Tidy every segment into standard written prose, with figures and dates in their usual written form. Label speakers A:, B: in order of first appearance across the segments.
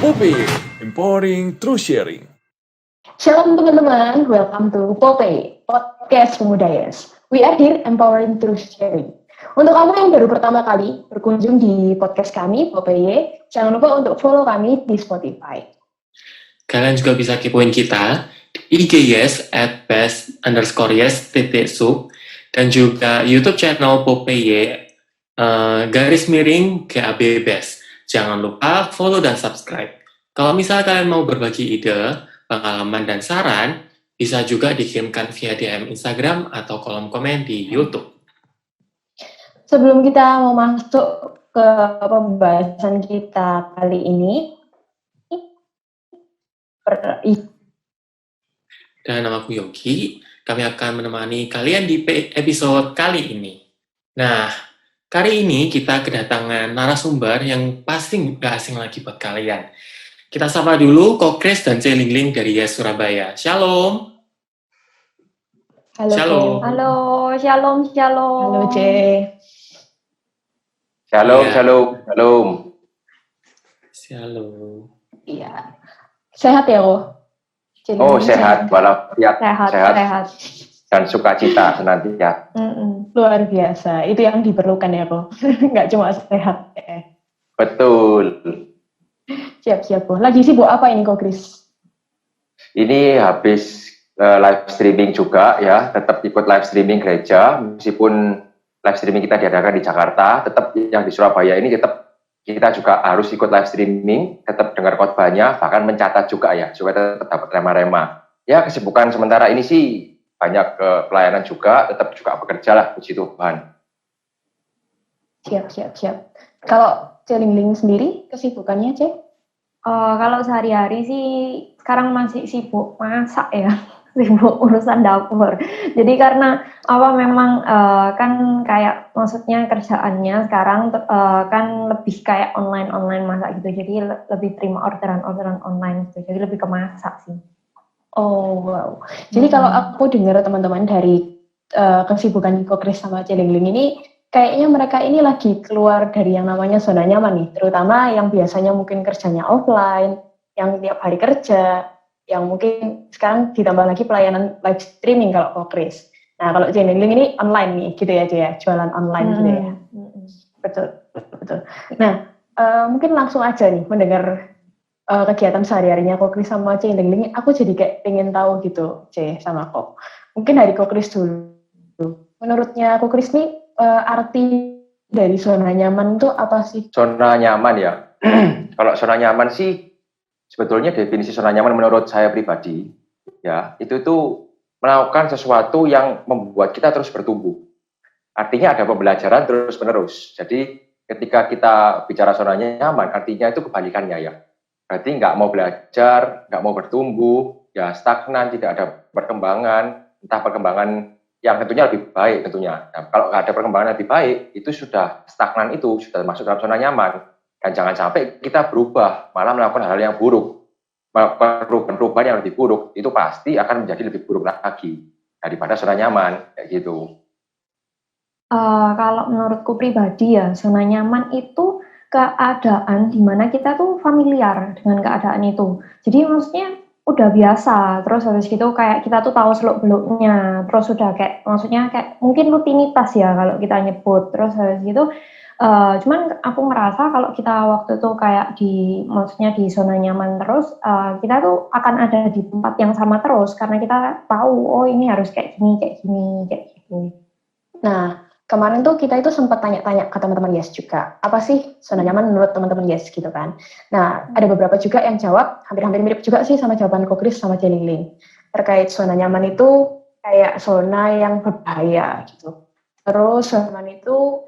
A: Popeye, empowering through sharing.
B: Shalom teman-teman, welcome to Popeye, Podcast Pemuda Yes. We are here empowering through sharing. Untuk kamu yang baru pertama kali berkunjung di podcast kami, Popeye, jangan lupa untuk follow kami di Spotify.
C: Kalian juga bisa kepoin kita di IG Yes @best_yes_sub dan juga YouTube channel Popeye _GAB Best. Jangan lupa follow dan subscribe. Kalau misal kalian mau berbagi ide, pengalaman, dan saran, bisa juga dikirimkan via DM Instagram atau kolom komen di YouTube.
B: Sebelum kita mau masuk ke pembahasan kita kali ini,
C: Dan nama aku Yogi, kami akan menemani kalian di episode kali ini. Nah, kali ini kita kedatangan narasumber yang pasti nggak asing lagi buat kalian. Kita sapa dulu Ko Chris dan C Lingling dari Yes Surabaya. Shalom.
B: halo
C: Shalom.
B: Jen.
D: Halo, shalom.
B: Halo C.
E: Shalom,
C: Iya.
E: shalom.
C: Shalom.
B: Iya. Sehat ya, Ko? C.
E: Oh,
B: Lingling
E: sehat, walafiat,
D: Sehat.
E: dan sukacita senantiasa.
B: Luar biasa. Itu yang diperlukan ya, Ko. Nggak cuma sehat.
E: Betul.
B: Siap, Ko. Lagi sibuk apa ini, Ko Chris?
E: Ini habis live streaming juga ya, tetap ikut live streaming gereja, meskipun live streaming kita diadakan di Jakarta, tetap yang di Surabaya ini tetap kita juga harus ikut live streaming, tetap dengar khotbahnya, bahkan mencatat juga ya, supaya tetap dapat rema-rema. Ya, kesibukan sementara ini sih banyak pelayanan juga, tetap juga bekerja lah, puji Tuhan.
B: Siap. Kalau C. Lingling sendiri, kesibukannya, C?
D: Kalau sehari-hari sih sekarang masih sibuk masak ya, sibuk urusan dapur. Jadi karena memang kan kayak maksudnya kerjaannya sekarang kan lebih kayak online masak gitu. Jadi lebih terima orderan online gitu. Jadi lebih ke masak sih.
B: Oh, wow. Jadi kalau aku dengar teman-teman dari kesibukan Ko Chris sama C. Lingling ini, kayaknya mereka ini lagi keluar dari yang namanya zona nyaman nih, terutama yang biasanya mungkin kerjanya offline, yang tiap hari kerja, yang mungkin sekarang ditambah lagi pelayanan live streaming kalau Ko Chris. Nah, kalau C. Lingling ini online nih, gitu ya, jualan online gitu ya. Betul. Nah, mungkin langsung aja nih mendengar kegiatan sehari-harinya Ko Chris sama C. Lingling, aku jadi kayak pengen tahu gitu, C sama Ko. Mungkin dari Ko Chris dulu. Menurutnya Ko Chris nih, arti dari zona nyaman itu apa sih?
E: Zona nyaman ya. Kalau zona nyaman sih sebetulnya definisi zona nyaman menurut saya pribadi ya, itu tuh melakukan sesuatu yang membuat kita terus bertumbuh. Artinya ada pembelajaran terus-menerus. Jadi ketika kita bicara zona nyaman, artinya itu kebalikannya ya. Berarti nggak mau belajar, nggak mau bertumbuh, ya stagnan, tidak ada perkembangan, entah perkembangan yang tentunya lebih baik tentunya. Nah, kalau nggak ada perkembangan lebih baik, itu sudah stagnan, itu sudah masuk dalam zona nyaman. Dan jangan sampai kita berubah, malah melakukan hal yang buruk. Melakukan perubahan yang lebih buruk, itu pasti akan menjadi lebih buruk lagi daripada zona nyaman, kayak gitu.
D: Kalau menurutku pribadi ya, zona nyaman itu keadaan di mana kita tuh familiar dengan keadaan itu. Jadi maksudnya udah biasa, terus habis gitu kayak kita tuh tahu seluk-beluknya, terus udah kayak maksudnya kayak mungkin rutinitas ya kalau kita nyebut, terus habis gitu cuman aku ngerasa kalau kita waktu itu kayak maksudnya di zona nyaman terus, kita tuh akan ada di tempat yang sama terus karena kita tahu oh ini harus kayak gini kayak gitu.
B: Nah, kemarin tuh kita itu sempat tanya-tanya ke teman-teman Yes juga, apa sih zona nyaman menurut teman-teman Yes gitu kan. Nah, ada beberapa juga yang jawab, hampir-hampir mirip juga sih sama jawaban Ko Chris sama C. Lingling. Terkait zona nyaman itu kayak zona yang berbahaya gitu. Terus zona nyaman itu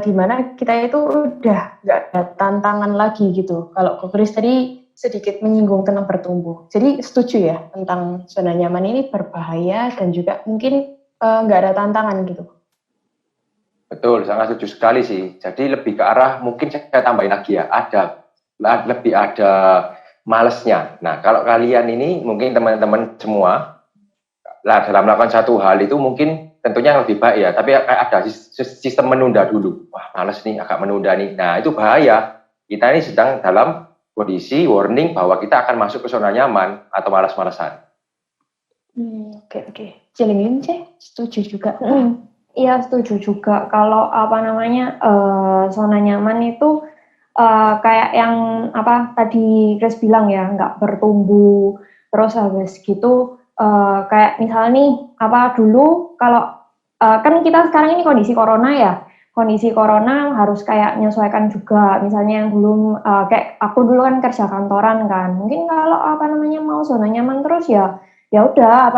B: di mana kita itu udah nggak ada tantangan lagi gitu. Kalau Ko Chris tadi sedikit menyinggung tentang bertumbuh. Jadi setuju ya tentang zona nyaman ini berbahaya dan juga mungkin nggak ada tantangan gitu.
E: Betul, sangat setuju sekali sih. Jadi lebih ke arah, mungkin saya tambahin lagi ya, lebih ada malesnya. Nah, kalau kalian ini, mungkin teman-teman semua, dalam melakukan satu hal itu mungkin tentunya yang lebih baik ya, tapi ada sistem menunda dulu. Wah, males nih, agak menunda nih. Nah, itu bahaya. Kita ini sedang dalam kondisi warning bahwa kita akan masuk ke zona nyaman atau malas-malasan.
B: Oke. Celingling setuju juga.
D: Iya, setuju juga. Kalau zona nyaman itu kayak yang tadi Chris bilang ya, nggak bertumbuh. Terus habis gitu kayak misalnya nih dulu kalau kan kita sekarang ini kondisi corona ya. Kondisi corona harus kayak menyesuaikan juga. Misalnya yang belum kayak aku dulu kan kerja kantoran kan. Mungkin kalau mau zona nyaman terus ya udah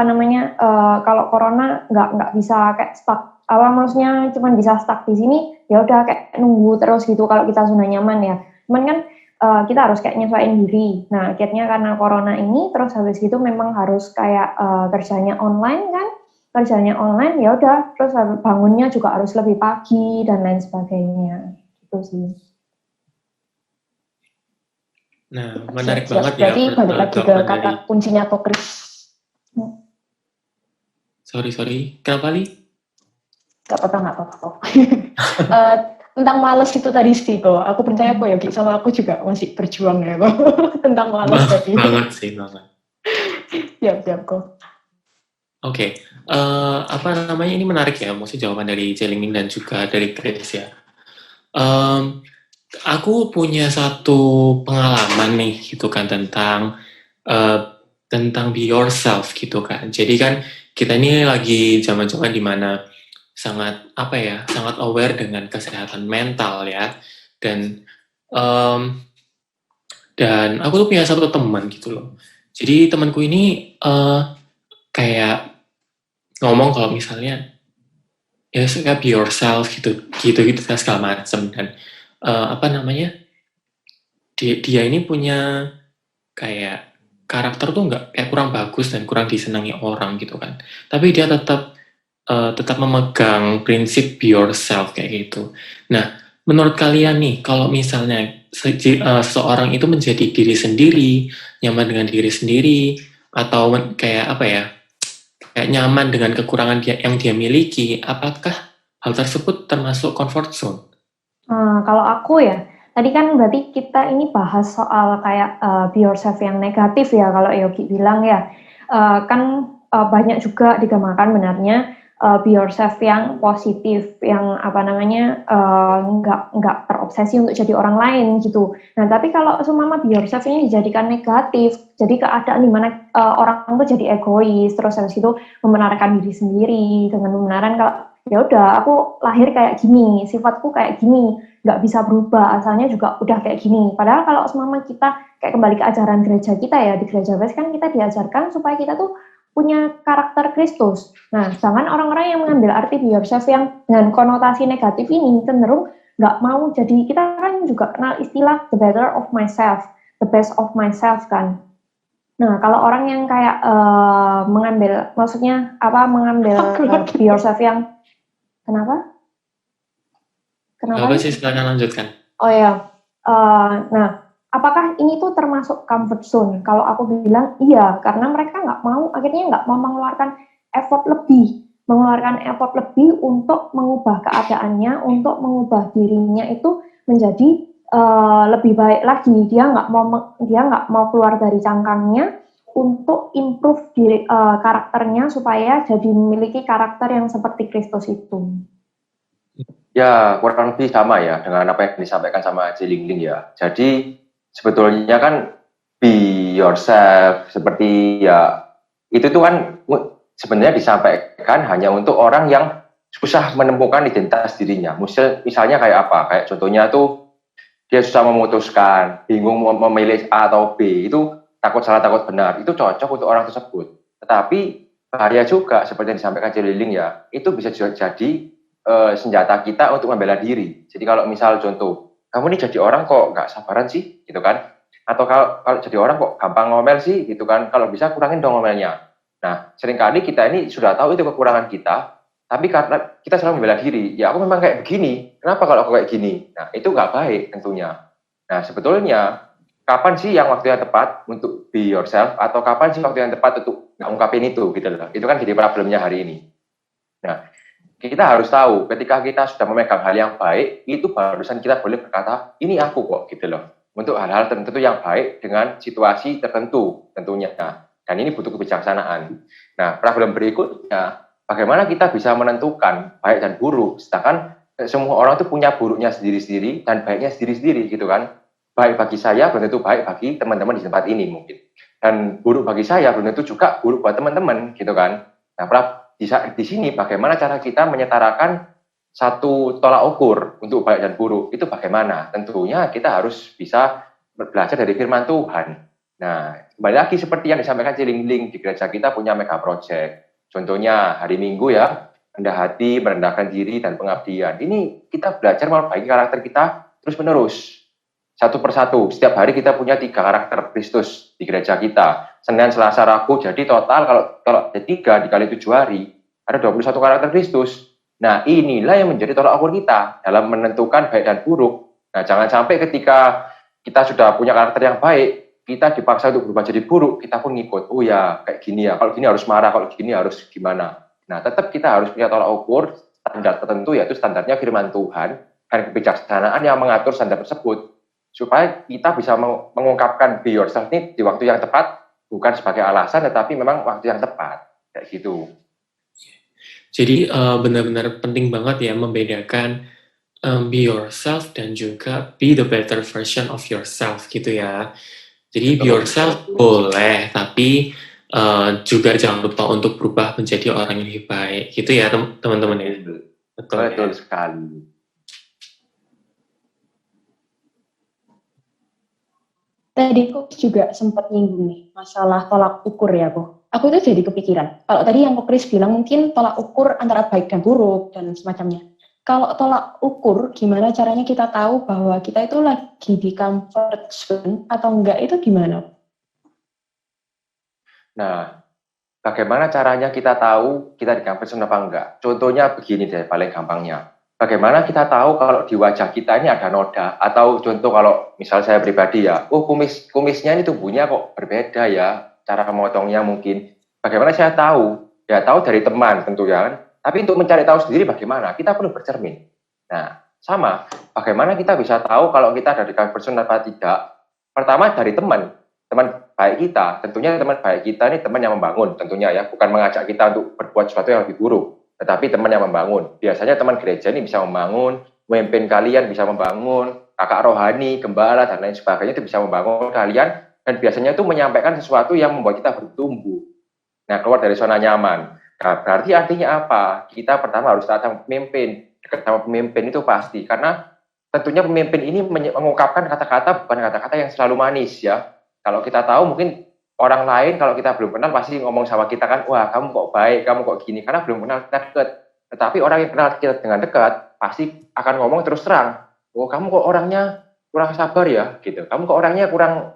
D: kalau corona nggak bisa kayak stuck maksudnya cuma bisa stuck di sini, ya udah kayak nunggu terus gitu kalau kita zona nyaman ya. Cuman kan kita harus kayak nyesuaiin diri. Nah, akhirnya karena corona ini terus habis gitu memang harus kayak kerjanya online kan. Kerjanya online ya udah terus bangunnya juga harus lebih pagi dan lain sebagainya. Gitu sih.
C: Nah, menarik
B: Siap.
C: banget ya.
B: Berarti balik lagi ke kata kuncinya kok Chris.
C: Sorry. Kenapa, Li?
B: Gak apa-apa. Tentang males itu tadi sih kok. Aku percaya kok Yogi sama aku juga masih berjuang ya kok. Tentang males tadi.
C: Banget.
B: Siap kok.
C: Oke. Ini menarik ya. Maksudnya jawaban dari Celingling dan juga dari Chris ya. Aku punya satu pengalaman nih gitu kan tentang be yourself gitu kan. Jadi kan kita ini lagi zaman-zaman di mana sangat aware dengan kesehatan mental ya, dan aku tuh punya satu teman gitu loh. Jadi temanku ini kayak ngomong kalau misalnya ya suka be yourself gitu segala macam, dan dia ini punya kayak karakter tuh nggak kayak kurang bagus dan kurang disenangi orang gitu kan, tapi dia tetap memegang prinsip be yourself kayak gitu. Nah, menurut kalian nih, kalau misalnya seseorang itu menjadi diri sendiri, nyaman dengan diri sendiri, atau kayak kayak nyaman dengan kekurangan yang dia miliki, apakah hal tersebut termasuk comfort zone?
D: Kalau aku ya, tadi kan berarti kita ini bahas soal kayak be yourself yang negatif ya, kalau Yogi bilang ya. Kan banyak juga digambarkan benarnya be yourself yang positif, yang nggak terobsesi untuk jadi orang lain gitu. Nah, tapi kalau seumpama be yourself ini dijadikan negatif, jadi keadaan di mana orang itu jadi egois, terus habis itu membenarkan diri sendiri dengan membenarkan kalau ya udah aku lahir kayak gini, sifatku kayak gini, nggak bisa berubah, asalnya juga udah kayak gini. Padahal kalau seumpama kita kayak kembali ke ajaran gereja kita ya, di gereja West kan kita diajarkan supaya kita tuh punya karakter Kristus. Nah, sedangkan orang-orang yang mengambil arti be yourself yang dengan konotasi negatif ini cenderung nggak mau jadi, kita kan juga kenal istilah the better of myself, the best of myself kan. Nah, kalau orang yang kayak mengambil be yourself yang kenapa
C: sih, silakan lanjutkan.
D: Oh ya, nah, apakah ini tuh termasuk comfort zone? Kalau aku bilang iya, karena mereka akhirnya nggak mau mengeluarkan effort lebih untuk mengubah keadaannya, untuk mengubah dirinya itu menjadi lebih baik lagi. Dia nggak mau keluar dari cangkangnya untuk improve diri karakternya supaya jadi memiliki karakter yang seperti Kristus itu.
E: Ya, kurang lebih sama ya dengan apa yang disampaikan sama Celingling ya. Jadi sebetulnya kan be yourself seperti ya itu tuh kan sebenarnya disampaikan hanya untuk orang yang susah menemukan identitas dirinya. Misalnya kayak apa? Kayak contohnya tuh dia susah memutuskan, bingung memilih A atau B, itu takut salah takut benar. Itu cocok untuk orang tersebut. Tetapi bahaya juga seperti yang disampaikan Celingling ya, itu bisa jadi senjata kita untuk membela diri. Jadi kalau misal contoh, kamu ini jadi orang kok nggak sabaran sih, gitu kan? Atau kalau jadi orang kok gampang ngomel sih, gitu kan? Kalau bisa kurangin dong ngomelnya. Nah, seringkali kita ini sudah tahu itu kekurangan kita, tapi karena kita selalu membela diri, ya aku memang kayak begini, kenapa kalau aku kayak gini? Nah, itu nggak baik tentunya. Nah, sebetulnya, kapan sih yang waktu yang tepat untuk be yourself, atau kapan sih waktu yang tepat untuk ngungkapin itu, gitu loh. Itu kan jadi problemnya hari ini. Nah, kita harus tahu ketika kita sudah memegang hal yang baik, itu barusan kita boleh berkata, ini aku kok, gitu loh. untuk hal-hal tertentu yang baik dengan situasi tertentu tentunya. Dan ini butuh kebijaksanaan. Nah, problem berikutnya, bagaimana kita bisa menentukan baik dan buruk, sedangkan semua orang itu punya buruknya sendiri-sendiri dan baiknya sendiri-sendiri gitu kan. Baik bagi saya belum tentu baik bagi teman-teman di tempat ini mungkin. Dan buruk bagi saya belum tentu juga buruk buat teman-teman gitu kan. Nah, di sini bagaimana cara kita menyetarakan satu tolak ukur untuk baik dan buruk itu bagaimana? Tentunya kita harus bisa belajar dari firman Tuhan. Nah, kembali lagi seperti yang disampaikan Cilingling, di gereja kita punya mega project. Contohnya hari Minggu ya, rendah hati, merendahkan diri, dan pengabdian. Ini kita belajar memperbaiki karakter kita terus-menerus. Satu persatu, setiap hari kita punya 3 karakter Kristus di gereja kita. Senin, Selasa, Rabu, jadi total kalau 3 dikali 7 hari, ada 21 karakter Kristus. Nah, inilah yang menjadi tolak ukur kita dalam menentukan baik dan buruk. Nah, jangan sampai ketika kita sudah punya karakter yang baik, kita dipaksa untuk berubah jadi buruk, kita pun ngikut. Oh ya, kayak gini ya, kalau gini harus marah, kalau gini harus gimana. Nah, tetap kita harus punya tolak ukur, standar tertentu, yaitu standarnya firman Tuhan, dan kebijaksanaan yang mengatur standar tersebut. Supaya kita bisa mengungkapkan be yourself ini di waktu yang tepat, bukan sebagai alasan, tetapi memang waktu yang tepat. Kayak gitu.
C: Jadi benar-benar penting banget ya membedakan be yourself dan juga be the better version of yourself gitu ya. Jadi be yourself boleh, tapi juga jangan lupa untuk berubah menjadi orang yang lebih baik gitu ya teman-teman ya.
E: Betul sekali.
B: Tadi Kok juga sempat nyinggung nih masalah tolak ukur ya kok. Aku itu jadi kepikiran. Kalau tadi yang Kok Kris bilang mungkin tolak ukur antara baik dan buruk dan semacamnya. Kalau tolak ukur, gimana caranya kita tahu bahwa kita itu lagi di comfort zone atau enggak itu gimana?
E: Nah, bagaimana caranya kita tahu kita di comfort zone apa enggak? Contohnya begini deh, paling gampangnya. Bagaimana kita tahu kalau di wajah kita ini ada noda? Atau contoh kalau misal saya pribadi ya, kumisnya ini tubuhnya kok berbeda ya, cara memotongnya mungkin. Bagaimana saya tahu? Ya tahu dari teman tentu ya kan. Tapi untuk mencari tahu sendiri bagaimana? Kita perlu bercermin. Nah, sama. Bagaimana kita bisa tahu kalau kita ada di comfort zone atau tidak? Pertama dari teman baik kita. Tentunya teman baik kita ini teman yang membangun tentunya ya, bukan mengajak kita untuk berbuat sesuatu yang lebih buruk. Tetapi teman yang membangun. Biasanya teman gereja ini bisa membangun, memimpin kalian bisa membangun, kakak rohani, gembala, dan lain sebagainya itu bisa membangun kalian, dan biasanya itu menyampaikan sesuatu yang membuat kita bertumbuh. Nah, keluar dari zona nyaman. Nah, berarti artinya apa? Kita pertama harus datang pemimpin. Dekat sama pemimpin itu pasti. Karena tentunya pemimpin ini mengungkapkan kata-kata, bukan kata-kata yang selalu manis ya. Kalau kita tahu mungkin orang lain kalau kita belum kenal pasti ngomong sama kita kan, wah kamu kok baik, kamu kok gini, karena belum kenal kita dekat. Tetapi orang yang kenal kita dengan dekat pasti akan ngomong terus terang, oh kamu kok orangnya kurang sabar ya, gitu. Kamu kok orangnya kurang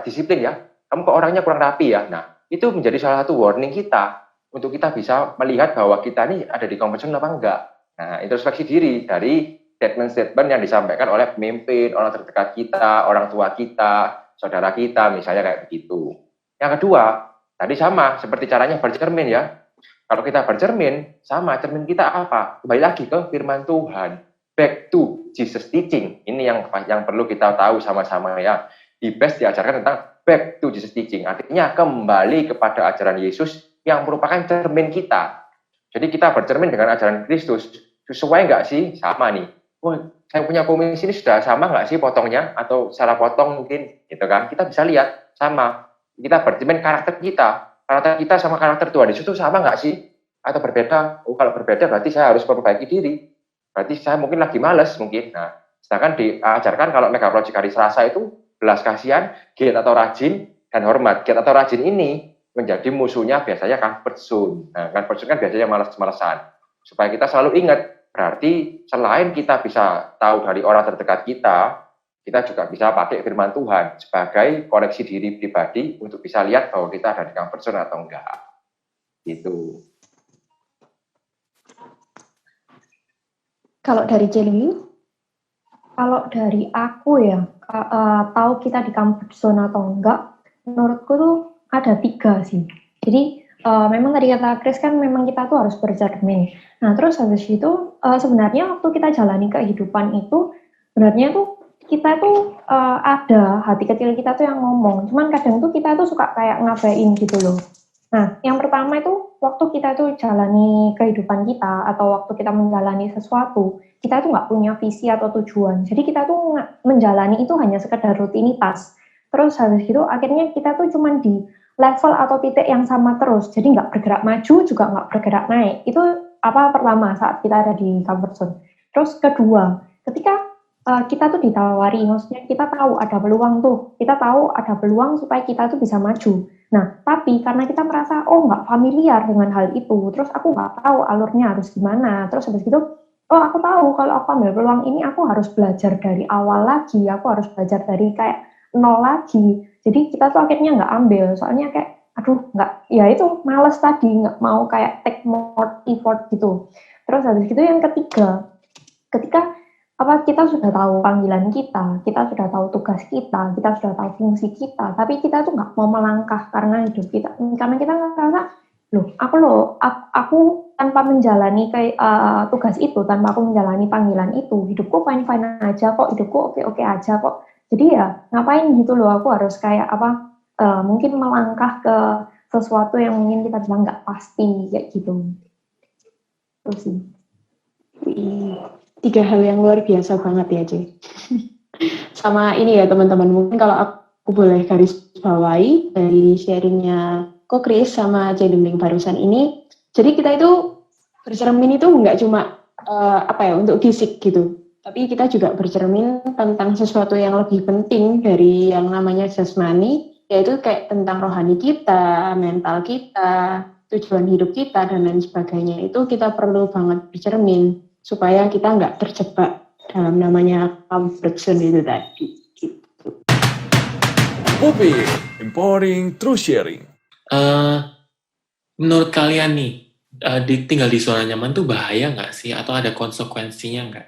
E: disiplin ya, kamu kok orangnya kurang rapi ya. Nah, itu menjadi salah satu warning kita untuk kita bisa melihat bahwa kita ini ada di comfort zone apa enggak. Nah, introspeksi diri dari statement-statement yang disampaikan oleh pemimpin, orang terdekat kita, orang tua kita, saudara kita, misalnya kayak begitu. Yang kedua, tadi sama, seperti caranya bercermin ya. Kalau kita bercermin, sama, cermin kita apa? Kembali lagi ke firman Tuhan. Back to Jesus teaching. Ini yang perlu kita tahu sama-sama ya. Di BES diajarkan tentang back to Jesus teaching. Artinya kembali kepada ajaran Yesus yang merupakan cermin kita. Jadi kita bercermin dengan ajaran Kristus. Sesuai nggak sih? Sama nih. Oh, saya punya kumis ini sudah sama nggak sih potongnya? Atau salah potong mungkin? Gitu kan? Kita bisa lihat. Sama. Kita bercermin karakter kita sama karakter Tuhan Yesus itu sama nggak sih? Atau berbeda? Oh, kalau berbeda berarti saya harus memperbaiki diri. Berarti saya mungkin lagi males mungkin. Nah, sedangkan diajarkan kalau mega project hari Selasa itu belas kasihan, giat atau rajin, dan hormat. Giat atau rajin ini menjadi musuhnya biasanya comfort zone. Nah, comfort zone kan biasanya malas-malasan. Supaya kita selalu ingat, berarti selain kita bisa tahu dari orang terdekat kita juga bisa pakai firman Tuhan sebagai koreksi diri pribadi untuk bisa lihat bahwa kita ada di comfort zone atau enggak. Gitu.
B: Kalau dari Jelly?
D: Kalau dari aku ya, tahu kita di comfort zone atau enggak, menurutku tuh ada 3 sih. Jadi memang tadi kata Chris kan memang kita tuh harus bercermin. Nah terus habis itu sebenarnya waktu kita jalani kehidupan itu sebenarnya tuh kita tuh ada hati kecil kita tuh yang ngomong, cuman kadang tuh kita tuh suka kayak ngabain gitu loh. Nah, yang pertama itu waktu kita tuh jalani kehidupan kita atau waktu kita menjalani sesuatu, kita tuh nggak punya visi atau tujuan. Jadi kita tuh menjalani itu hanya sekedar rutinitas. Terus habis itu akhirnya kita tuh cuman di level atau titik yang sama terus. Jadi nggak bergerak maju juga nggak bergerak naik. Itu pertama saat kita ada di comfort zone. Terus kedua, ketika kita tuh ditawari, maksudnya kita tahu ada peluang tuh, kita tahu ada peluang supaya kita tuh bisa maju. Nah, tapi karena kita merasa, nggak familiar dengan hal itu, terus aku nggak tahu alurnya harus gimana, terus habis itu, aku tahu kalau aku ambil peluang ini, aku harus belajar dari awal lagi, aku harus belajar dari kayak nol lagi. Jadi kita tuh akhirnya nggak ambil, soalnya kayak, nggak, ya itu males tadi, nggak mau kayak take more effort gitu. Terus habis itu yang ketiga, ketika kita sudah tahu panggilan kita sudah tahu tugas kita sudah tahu fungsi kita, tapi kita tuh nggak mau melangkah karena hidup kita, karena kita ngerasa, aku tanpa menjalani tugas itu, tanpa aku menjalani panggilan itu, hidupku fine-fine aja kok, hidupku oke-oke aja kok. Jadi ya ngapain gitu loh, aku harus kayak mungkin melangkah ke sesuatu yang mungkin kita bilang nggak pasti kayak gitu. Terus sih.
B: Tiga hal yang luar biasa banget ya, Ci. Sama ini ya teman-teman, mungkin kalau aku boleh garis bawahi dari sharingnya Ko Chris sama Celingling barusan ini, jadi kita itu bercermin itu nggak cuma untuk fisik gitu, tapi kita juga bercermin tentang sesuatu yang lebih penting dari yang namanya jasmani, yaitu kayak tentang rohani kita, mental kita, tujuan hidup kita, dan lain sebagainya. Itu kita perlu banget bercermin supaya kita nggak terjebak dalam namanya comfort zone itu tadi. Gitu.
A: Pupil, empowering true sharing.
C: Menurut kalian nih, tinggal di zona nyaman tuh bahaya nggak sih? Atau ada konsekuensinya nggak?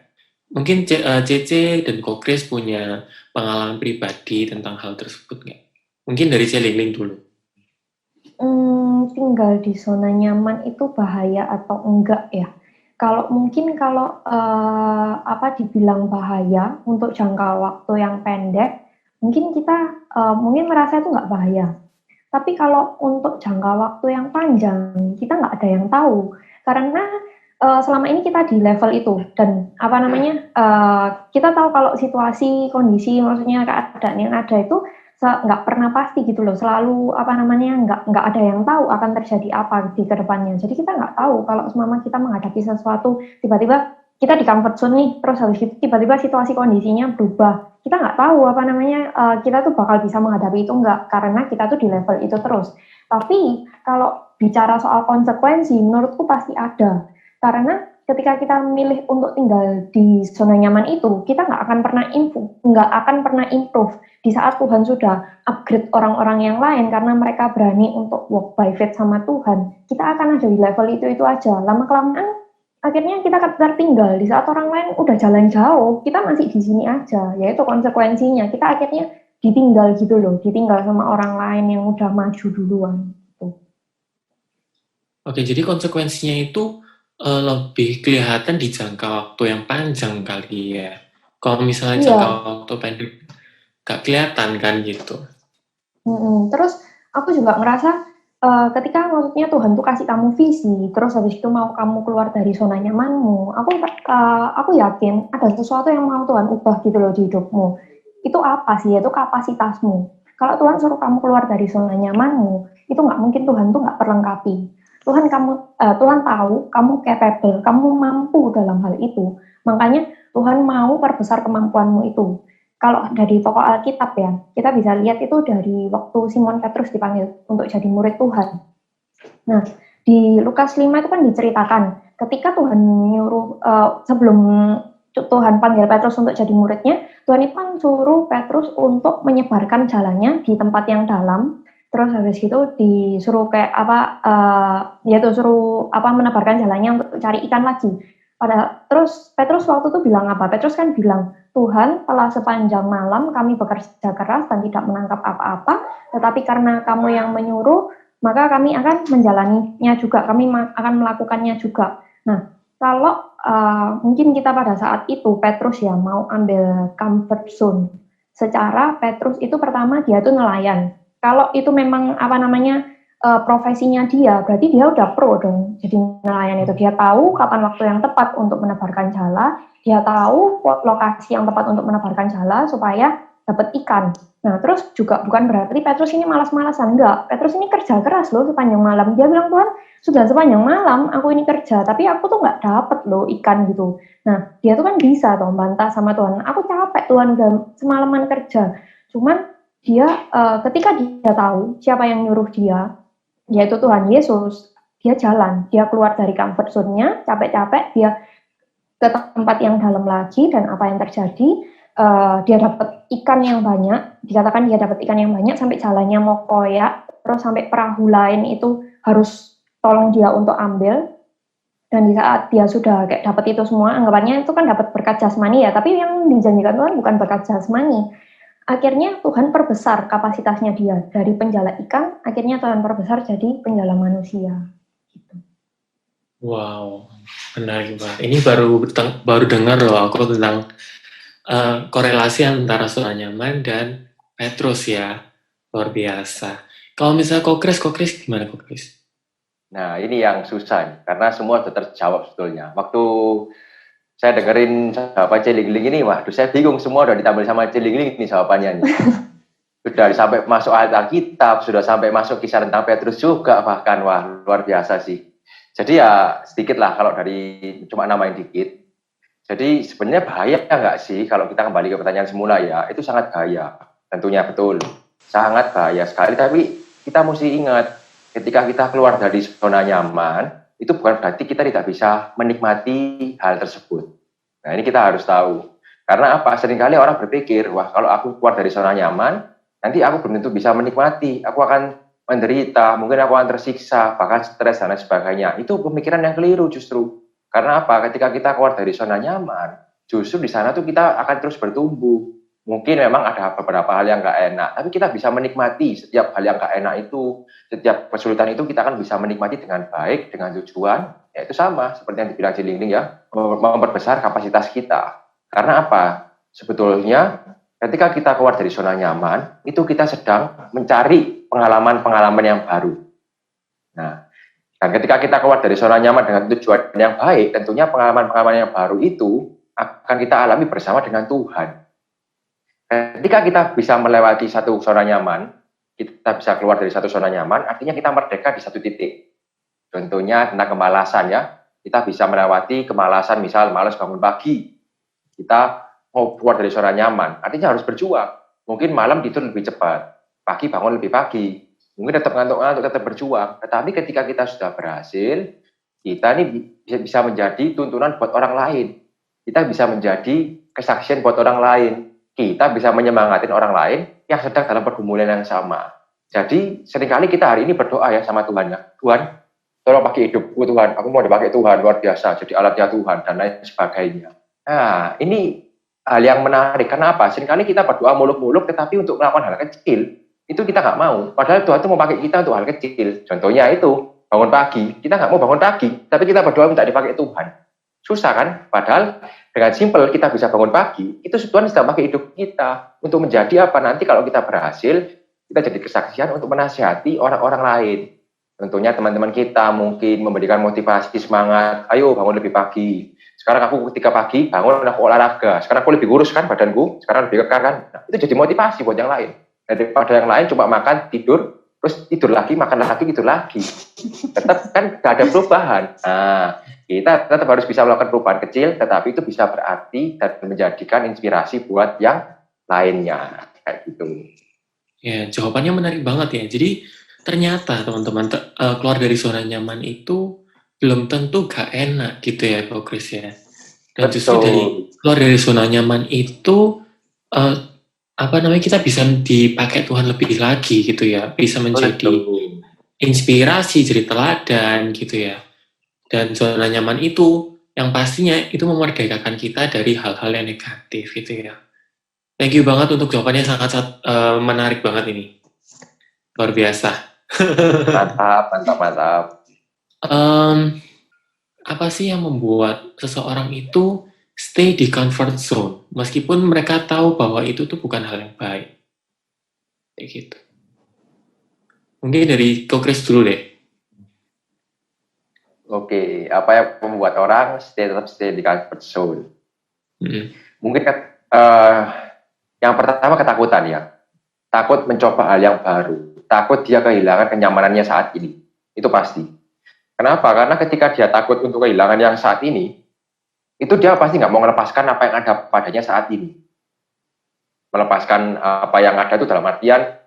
C: Mungkin Cece dan Ko Chris punya pengalaman pribadi tentang hal tersebut nggak? Mungkin dari Celingling dulu.
D: Tinggal di zona nyaman itu bahaya atau enggak ya? Kalau dibilang bahaya untuk jangka waktu yang pendek, mungkin kita mungkin merasa itu nggak bahaya. Tapi kalau untuk jangka waktu yang panjang, kita nggak ada yang tahu. Karena selama ini kita di level itu, dan kita tahu kalau situasi, kondisi, maksudnya keadaan yang ada itu nggak pernah pasti gitu loh, selalu nggak ada yang tahu akan terjadi apa di kedepannya. Jadi kita nggak tahu kalau semama kita menghadapi sesuatu, tiba-tiba kita di comfort zone nih, terus habis itu tiba-tiba situasi kondisinya berubah, kita nggak tahu kita tuh bakal bisa menghadapi itu nggak, karena kita tuh di level itu terus. Tapi kalau bicara soal konsekuensi, menurutku pasti ada, karena ketika kita memilih untuk tinggal di zona nyaman itu, kita nggak akan pernah improve di saat Tuhan sudah upgrade orang-orang yang lain karena mereka berani untuk walk by faith sama Tuhan. Kita akan ada di level itu aja. Lama-kelamaan akhirnya kita tertinggal di saat orang lain udah jalan jauh, kita masih di sini aja. Yaitu konsekuensinya, kita akhirnya ditinggal gitu loh, ditinggal sama orang lain yang udah maju duluan.
C: Oke, jadi konsekuensinya itu lebih kelihatan di jangka waktu yang panjang kali ya. Kalau misalnya jangka waktu pendek gak kelihatan kan gitu.
D: Terus aku juga ngerasa ketika maksudnya Tuhan tuh kasih kamu visi, terus habis itu mau kamu keluar dari zona nyamanmu, aku yakin ada sesuatu yang mau Tuhan ubah gitu loh di hidupmu. Itu apa sih? Itu kapasitasmu. Kalau Tuhan suruh kamu keluar dari zona nyamanmu, itu nggak mungkin Tuhan tuh nggak perlengkapi. Tuhan tahu kamu capable, kamu mampu dalam hal itu. Makanya Tuhan mau perbesar kemampuanmu itu. Kalau dari tokoh Alkitab ya, kita bisa lihat itu dari waktu Simon Petrus dipanggil untuk jadi murid Tuhan. Nah, di Lukas 5 itu kan diceritakan, ketika Tuhan nyuruh, sebelum Tuhan panggil Petrus untuk jadi muridnya, Tuhan itu kan suruh Petrus untuk menyebarkan jalannya di tempat yang dalam, terus habis itu disuruh menebarkan jalannya untuk cari ikan lagi. Terus Petrus waktu itu bilang apa? Petrus kan bilang, Tuhan, telah sepanjang malam kami bekerja keras dan tidak menangkap apa-apa, tetapi karena kamu yang menyuruh, maka kami akan menjalaninya juga, kami akan melakukannya juga. Nah, kalau mungkin kita pada saat itu Petrus ya mau ambil comfort zone. Secara Petrus itu pertama dia tuh nelayan. Kalau itu memang profesinya dia, berarti dia udah pro dong. Jadi nelayan itu dia tahu kapan waktu yang tepat untuk menebarkan jala, dia tahu lokasi yang tepat untuk menebarkan jala supaya dapat ikan. Nah, terus juga bukan berarti Petrus ini malas-malasan, enggak. Petrus ini kerja keras loh sepanjang malam. Dia bilang, Tuhan, sudah sepanjang malam aku ini kerja, tapi aku tuh nggak dapet loh ikan gitu. Nah, dia tuh kan bisa dong bantah sama Tuhan. Aku capek Tuhan, udah semalaman kerja. Cuman dia ketika dia tahu siapa yang nyuruh dia, yaitu Tuhan Yesus, dia jalan, dia keluar dari comfort zone-nya, capek-capek, dia ke tempat yang dalam lagi, dan apa yang terjadi, dia dapat ikan yang banyak, dikatakan dia dapat ikan yang banyak, sampai jalannya mau koyak, terus sampai perahu lain itu harus tolong dia untuk ambil, dan di saat dia sudah kayak dapat itu semua, anggapannya itu kan dapat berkat jasmani ya, tapi yang dijanjikan Tuhan bukan berkat jasmani. Akhirnya Tuhan perbesar kapasitasnya dia dari penjala ikan, akhirnya Tuhan perbesar jadi penjala manusia. Gitu.
C: Wow, menarik banget. Ini baru dengar loh aku tentang korelasi antara zona nyaman dan Petrus ya, luar biasa. Kalau misalnya Kokris gimana Kokris?
E: Nah, ini yang susah, karena semua sudah terjawab sebetulnya. Waktu saya dengerin jawaban Celingling ini, waduh saya bingung, semua udah ditampil sama Celingling ini jawabannya nih. Sudah sampai masuk ayat Alkitab, sudah sampai masuk kisah tentang Petrus juga, bahkan wah luar biasa sih. Jadi ya sedikit lah kalau dari cuma namain dikit. Jadi sebenarnya bahaya nggak sih kalau kita kembali ke pertanyaan semula ya, itu sangat bahaya, tentunya betul, sangat bahaya sekali. Tapi kita mesti ingat, ketika kita keluar dari zona nyaman, itu bukan berarti kita tidak bisa menikmati hal tersebut. Nah ini kita harus tahu. Karena apa? Seringkali orang berpikir, wah kalau aku keluar dari zona nyaman, nanti aku belum tentu bisa menikmati, aku akan menderita, mungkin aku akan tersiksa, bahkan stres dan lain sebagainya. Itu pemikiran yang keliru justru. Karena apa? Ketika kita keluar dari zona nyaman, justru di sana tuh kita akan terus bertumbuh. Mungkin memang ada beberapa hal yang nggak enak, tapi kita bisa menikmati setiap hal yang nggak enak itu, setiap kesulitan itu kita akan bisa menikmati dengan baik, dengan tujuan, ya itu sama seperti yang dibilang Celingling ya, memperbesar kapasitas kita. Karena apa? Sebetulnya ketika kita keluar dari zona nyaman, itu kita sedang mencari pengalaman-pengalaman yang baru. Nah, dan ketika kita keluar dari zona nyaman dengan tujuan yang baik, tentunya pengalaman-pengalaman yang baru itu akan kita alami bersama dengan Tuhan. Ketika kita bisa melewati satu zona nyaman, kita bisa keluar dari satu zona nyaman, artinya kita merdeka di satu titik. Contohnya tentang kemalasan ya, kita bisa melewati kemalasan, misal malas bangun pagi. Kita mau keluar dari zona nyaman, artinya harus berjuang. Mungkin malam tidur lebih cepat, pagi bangun lebih pagi. Mungkin tetap ngantuk-ngantuk, tetap berjuang. Tetapi ketika kita sudah berhasil, kita ini bisa menjadi tuntunan buat orang lain. Kita bisa menjadi kesaksian buat orang lain. Kita bisa menyemangatin orang lain yang sedang dalam pergumulan yang sama. Jadi seringkali kita hari ini berdoa ya sama Tuhan ya. Tuhan, tolong pakai hidupku Tuhan. Aku mau dipakai Tuhan, luar biasa. Jadi alatnya Tuhan dan lain sebagainya. Nah, ini hal yang menarik. Karena apa? Seringkali kita berdoa muluk-muluk, tetapi untuk melakukan hal kecil, itu kita nggak mau. Padahal Tuhan itu mau pakai kita untuk hal kecil. Contohnya itu, bangun pagi. Kita nggak mau bangun pagi, tapi kita berdoa minta dipakai Tuhan. Susah kan? Padahal dengan simpel kita bisa bangun pagi, itu Tuhan sedang pakai hidup kita untuk menjadi apa nanti kalau kita berhasil, kita jadi kesaksian untuk menasihati orang-orang lain. Tentunya teman-teman kita mungkin memberikan motivasi, semangat, ayo bangun lebih pagi. Sekarang aku ketika pagi bangun aku olahraga, sekarang aku lebih kurus kan badanku, sekarang lebih kekar kan. Nah, itu jadi motivasi buat yang lain. Daripada yang lain cuma makan, tidur, terus tidur lagi, makan lagi, tidur lagi. Tetap kan gak ada perubahan. Nah, kita tetap harus bisa melakukan perubahan kecil, tetapi itu bisa berarti dan menjadikan inspirasi buat yang lainnya. Kayak gitu.
C: Ya, jawabannya menarik banget ya. Jadi ternyata teman-teman keluar dari zona nyaman itu belum tentu gak enak gitu ya Pak Chris ya. Dan justru keluar dari zona nyaman itu kita bisa dipakai Tuhan lebih lagi gitu ya. Bisa menjadi inspirasi, jadi teladan gitu ya. Dan zona nyaman itu yang pastinya itu memerdekakan kita dari hal-hal yang negatif gitu ya. Thank you banget untuk jawabannya, sangat menarik banget ini. Luar biasa.
E: Mantap.
C: apa sih yang membuat seseorang itu stay di comfort zone meskipun mereka tahu bahwa itu tuh bukan hal yang baik. Kayak gitu. Mungkin dari Ko Chris dulu deh.
E: Oke, apa yang membuat orang tetap stay di comfort zone? Mungkin yang pertama ketakutan ya. Takut mencoba hal yang baru. Takut dia kehilangan kenyamanannya saat ini. Itu pasti. Kenapa? Karena ketika dia takut untuk kehilangan yang saat ini, itu dia pasti nggak mau melepaskan apa yang ada padanya saat ini. Melepaskan apa yang ada itu dalam artian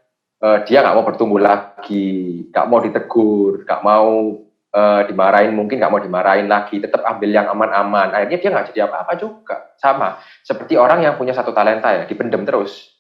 E: dia nggak mau bertumbuh lagi, nggak mau ditegur, nggak mau dimarahin, mungkin nggak mau dimarahin lagi, tetap ambil yang aman-aman. Akhirnya dia nggak jadi apa-apa juga. Sama seperti orang yang punya satu talenta ya, dipendem terus.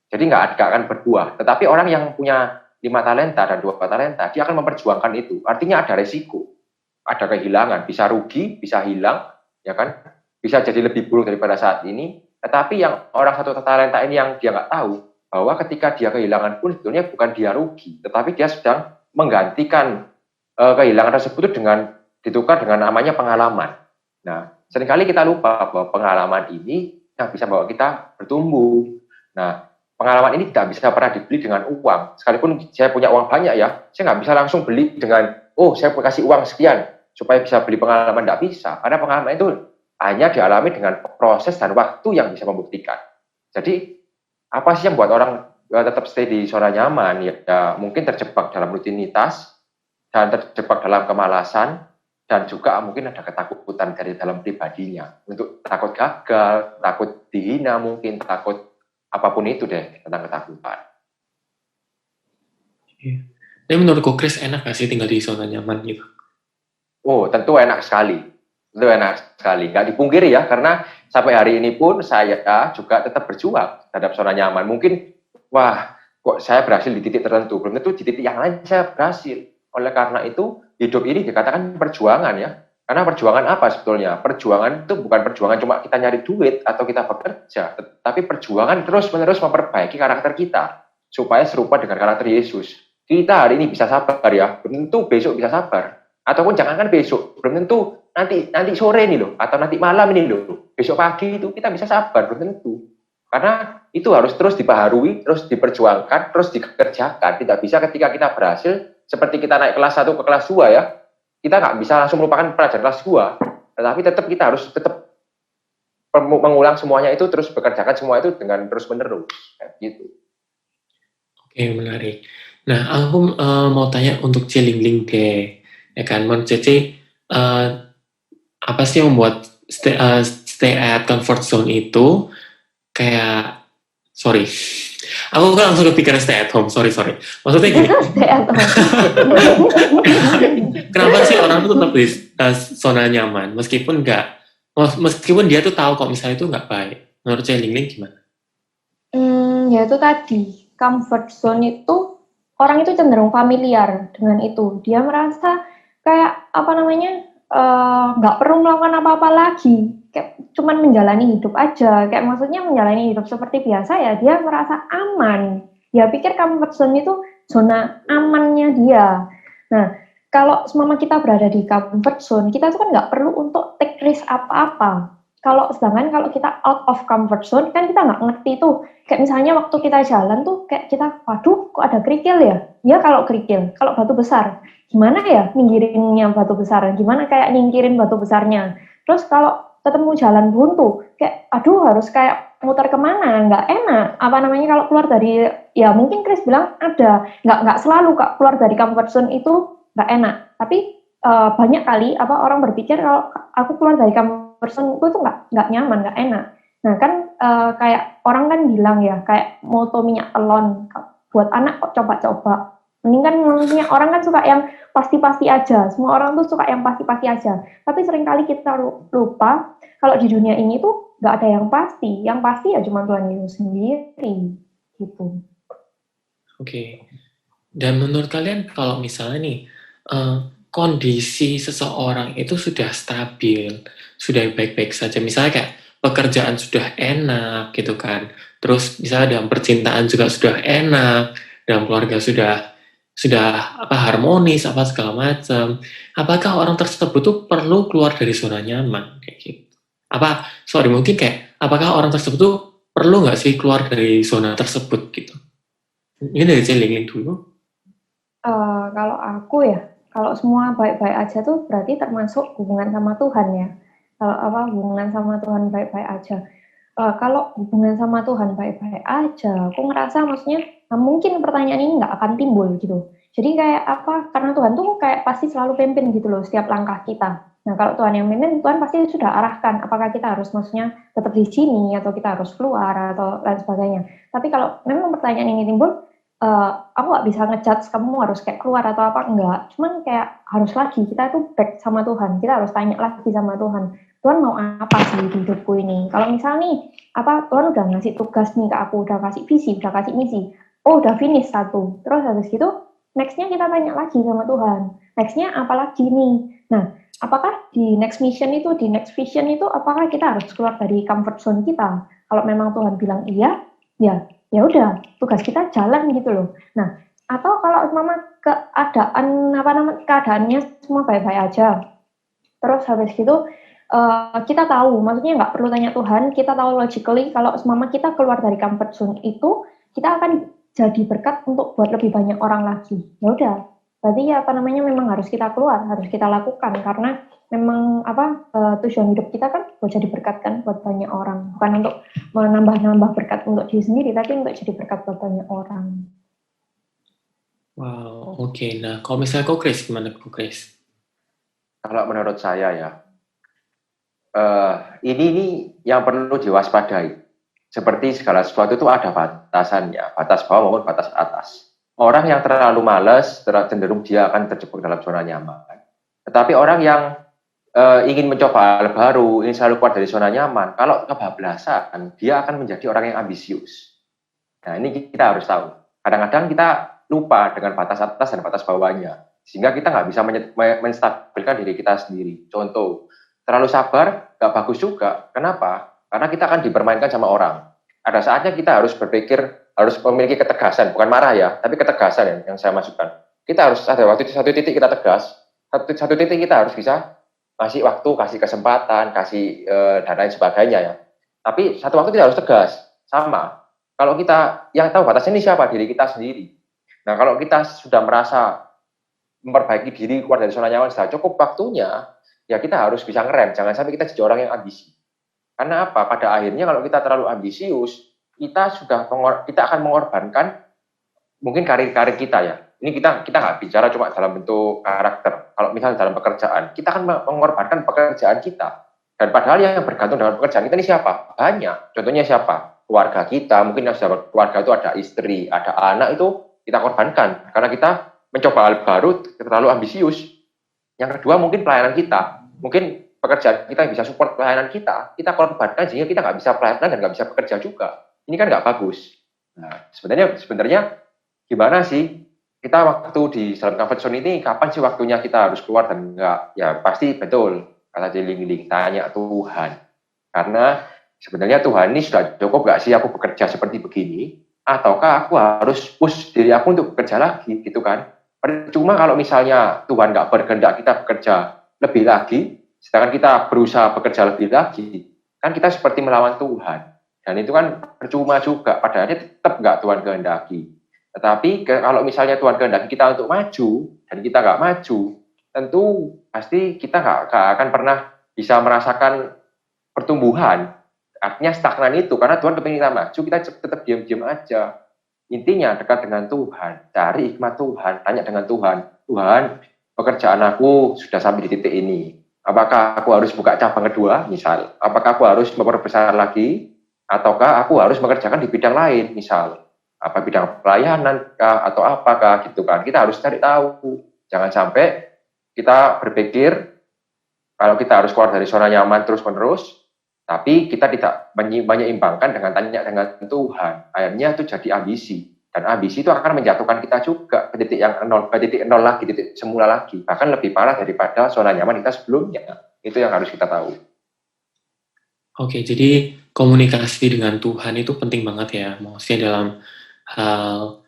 E: Jadi nggak akan berbuah. Tetapi orang yang punya 5 talenta dan 2 talenta, dia akan memperjuangkan itu. Artinya ada resiko, ada kehilangan, bisa rugi, bisa hilang, ya kan? Bisa jadi lebih buruk daripada saat ini. Tetapi yang orang satu talenta ini yang dia nggak tahu, bahwa ketika dia kehilangan pun sebetulnya bukan dia rugi, tetapi dia sedang menggantikan kehilangan tersebut dengan ditukar dengan namanya pengalaman. Nah, seringkali kita lupa bahwa pengalaman ini yang bisa membawa kita bertumbuh. Nah, pengalaman ini tidak bisa pernah dibeli dengan uang. Sekalipun saya punya uang banyak ya, saya nggak bisa langsung beli dengan, saya kasih uang sekian supaya bisa beli pengalaman, tidak bisa. Karena pengalaman itu hanya dialami dengan proses dan waktu yang bisa membuktikan. Jadi, apa sih yang buat orang tetap stay di zona nyaman? Ya mungkin terjebak dalam rutinitas, dan terjebak dalam kemalasan, dan juga mungkin ada ketakutan dari dalam pribadinya. Untuk takut gagal, takut dihina mungkin, takut apapun itu deh tentang ketakutan.
C: Tapi menurut Ko Chris enak gak sih tinggal di zona nyaman gitu?
E: Oh, tentu enak sekali. Tentu enak sekali. Nggak dipungkiri ya, karena sampai hari ini pun saya juga tetap berjuang terhadap zona nyaman. Mungkin, kok saya berhasil di titik tertentu. Belum tentu di titik yang lain saya berhasil. Oleh karena itu, hidup ini dikatakan perjuangan ya. Karena perjuangan apa sebetulnya? Perjuangan itu bukan perjuangan cuma kita nyari duit atau kita bekerja, tapi perjuangan terus-menerus memperbaiki karakter kita supaya serupa dengan karakter Yesus. Kita hari ini bisa sabar ya, belum tentu besok bisa sabar. Ataupun jangankan besok, belum tentu nanti sore nih loh, atau nanti malam ini loh, besok pagi itu kita bisa sabar, belum tentu. Karena itu harus terus dibaharui, terus diperjuangkan, terus dikerjakan. Tidak bisa ketika kita berhasil, seperti kita naik kelas 1 ke kelas 2 ya, kita nggak bisa langsung melupakan pelajaran kelas 2, tetapi tetap kita harus tetap mengulang semuanya itu, terus bekerjakan semua itu dengan terus-menerus, gitu.
C: Oke, menarik. Nah, aku mau tanya untuk Cilingling deh, ya kan, menurut Cece, apa sih yang membuat stay at comfort zone itu kayak, aku kan langsung kepikiran stay at home, sorry. Maksudnya gini,
D: Stay at home.
C: kenapa sih orang tuh tetap di zona nyaman, meskipun dia tuh tahu kok misalnya itu nggak baik. Menurut Cilingling gimana?
D: Ya itu tadi, comfort zone itu, orang itu cenderung familiar dengan itu. Dia merasa kayak, nggak perlu melakukan apa-apa lagi. Kayak cuman menjalani hidup aja. Kayak maksudnya menjalani hidup seperti biasa ya, dia merasa aman. Dia pikir comfort zone itu zona amannya dia. Nah, kalau semua kita berada di comfort zone, kita tuh kan nggak perlu untuk take risk apa-apa. Sedangkan kalau kita out of comfort zone, kan kita nggak ngerti tuh. Kayak misalnya waktu kita jalan tuh, kayak kita, waduh, kok ada kerikil ya? Ya kalau kerikil, kalau batu besar, gimana ya minggirinnya batu besar? Gimana kayak nyingkirin batu besarnya? Terus kalau ketemu jalan buntu, kayak, aduh harus kayak muter kemana? Nggak enak. Kalau keluar dari, ya mungkin Chris bilang ada, nggak selalu Kak, keluar dari comfort zone itu nggak enak. Tapi banyak kali orang berpikir kalau aku keluar dari comfort zone itu tuh nggak nyaman, nggak enak. Nah kan kayak orang kan bilang ya, kayak moto minyak telon, buat anak kok coba-coba. Mending kan maksudnya orang kan suka yang pasti-pasti aja. Semua orang tuh suka yang pasti-pasti aja. Tapi seringkali kita lupa kalau di dunia ini tuh nggak ada yang pasti. Yang pasti ya cuma Tuhan Yesus sendiri. Gitu.
C: Oke. Dan menurut kalian kalau misalnya nih, kondisi seseorang itu sudah stabil, sudah baik-baik saja. Misalnya kayak pekerjaan sudah enak gitu kan. Terus misalnya dalam percintaan juga sudah enak, dalam keluarga sudah sudah harmonis apa segala macam, apakah orang tersebut tuh perlu keluar dari zona nyaman kayak gitu? Mungkin kayak apakah orang tersebut tuh perlu nggak sih keluar dari zona tersebut gitu? Ini dari Celingling dulu.
D: Kalau aku ya, kalau semua baik-baik aja tuh berarti termasuk hubungan sama Tuhan ya. Kalau hubungan sama Tuhan baik-baik aja. Kalau hubungan sama Tuhan baik-baik aja, aku ngerasa maksudnya mungkin pertanyaan ini nggak akan timbul gitu. Jadi kayak karena Tuhan tuh kayak pasti selalu pimpin gitu loh setiap langkah kita. Nah kalau Tuhan yang pimpin, Tuhan pasti sudah arahkan apakah kita harus maksudnya tetap di sini atau kita harus keluar atau lain sebagainya. Tapi kalau memang pertanyaan ini timbul, aku nggak bisa ngejudge kamu harus kayak keluar atau apa, enggak. Cuman kayak harus lagi, kita tuh back sama Tuhan, kita harus tanya lagi sama Tuhan. Tuhan mau apa sih di hidupku ini? Kalau misal nih, Tuhan udah ngasih tugas nih ke aku, udah kasih visi, udah kasih misi. Oh, udah finish satu. Terus habis gitu, next-nya kita tanya lagi sama Tuhan. Next-nya apa lagi nih? Nah, apakah di next vision itu, apakah kita harus keluar dari comfort zone kita? Kalau memang Tuhan bilang iya, ya udah, tugas kita jalan gitu loh. Nah, atau kalau keadaannya semua baik-baik aja. Terus habis gitu, kita tahu, maksudnya nggak perlu tanya Tuhan, kita tahu logically kalau semama kita keluar dari comfort zone itu, kita akan jadi berkat untuk buat lebih banyak orang lagi. Ya udah, berarti memang harus kita keluar, harus kita lakukan, karena memang tujuan hidup kita kan buat jadi berkat kan buat banyak orang, bukan untuk menambah berkat untuk diri sendiri, tapi untuk jadi berkat buat banyak orang.
C: Wow, oke. Nah, kalau misalnya kok Chris, gimana kok Chris?
E: Kalau menurut saya ya, ini yang perlu diwaspadai. Seperti segala sesuatu itu ada batasannya, batas bawah maupun batas atas. Orang yang terlalu malas, cenderung dia akan terjebak dalam zona nyaman. Tetapi orang yang ingin mencoba hal baru, ingin selalu keluar dari zona nyaman, kalau kebablasan, dia akan menjadi orang yang ambisius. Nah, ini kita harus tahu. Kadang-kadang kita lupa dengan batas atas dan batas bawahnya, sehingga kita nggak bisa menstabilkan diri kita sendiri. Contoh, terlalu sabar, nggak bagus juga. Kenapa? Karena kita akan dipermainkan sama orang. Ada saatnya kita harus berpikir, harus memiliki ketegasan, bukan marah ya, tapi ketegasan yang saya maksudkan. Kita harus ada waktu satu titik kita tegas, satu titik kita harus bisa kasih waktu, kasih kesempatan, kasih dan lain sebagainya ya. Tapi satu waktu kita harus tegas, sama. Kalau kita yang tahu batasnya ini siapa? Diri kita sendiri. Nah, kalau kita sudah merasa memperbaiki diri keluar dari zona nyaman sudah cukup waktunya, ya kita harus bisa ngerem. Jangan sampai kita jadi orang yang ambisi. Karena apa? Pada akhirnya kalau kita terlalu ambisius, kita akan mengorbankan mungkin karir kita ya. Ini kita nggak bicara cuma dalam bentuk karakter. Kalau misalnya dalam pekerjaan, kita akan mengorbankan pekerjaan kita. Dan padahal yang bergantung dengan pekerjaan kita ini siapa? Banyak. Contohnya siapa? Keluarga kita. Mungkin yang sudah keluarga itu ada istri, ada anak, itu kita korbankan. Karena kita mencoba hal baru, terlalu ambisius. Yang kedua mungkin pelayanan kita. Mungkin pekerjaan kita yang bisa support pelayanan kita korbankan sehingga kita nggak bisa pelayanan dan nggak bisa bekerja juga. Ini kan nggak bagus. Nah, sebenarnya gimana sih kita waktu di dalam comfort zone ini, kapan sih waktunya kita harus keluar dan enggak? Ya pasti betul, kata Celingling, tanya Tuhan. Karena sebenarnya Tuhan ini sudah cukup nggak sih aku bekerja seperti begini? Ataukah aku harus push diri aku untuk bekerja lagi, gitu kan? Percuma kalau misalnya Tuhan nggak berkehendak kita bekerja lebih lagi, sedangkan kita berusaha bekerja lebih lagi, kan kita seperti melawan Tuhan. Dan itu kan percuma juga, padahal tetap nggak Tuhan kehendaki. Tetapi kalau misalnya Tuhan kehendaki kita untuk maju, dan kita nggak maju, tentu pasti kita nggak akan pernah bisa merasakan pertumbuhan. Artinya stagnan itu, karena Tuhan kepingin kita maju, kita tetap diam-diam aja. Intinya dekat dengan Tuhan, cari hikmat Tuhan, tanya dengan Tuhan. Tuhan, pekerjaan aku sudah sampai di titik ini. Apakah aku harus buka cabang kedua, misal? Apakah aku harus memperbesar lagi? Ataukah aku harus mengerjakan di bidang lain, misal? Apa bidang pelayanan kah atau apakah gitu kan, kita harus cari tahu. Jangan sampai kita berpikir kalau kita harus keluar dari zona nyaman terus-menerus, tapi kita tidak menyeimbangkan dengan tanya dengan Tuhan. Akhirnya itu jadi ambisi, dan ambisi itu akan menjatuhkan kita juga ke titik yang nol lagi, titik semula lagi, bahkan lebih parah daripada zona nyaman kita sebelumnya. Itu yang harus kita tahu.
C: Oke, jadi komunikasi dengan Tuhan itu penting banget ya, maksudnya dalam hal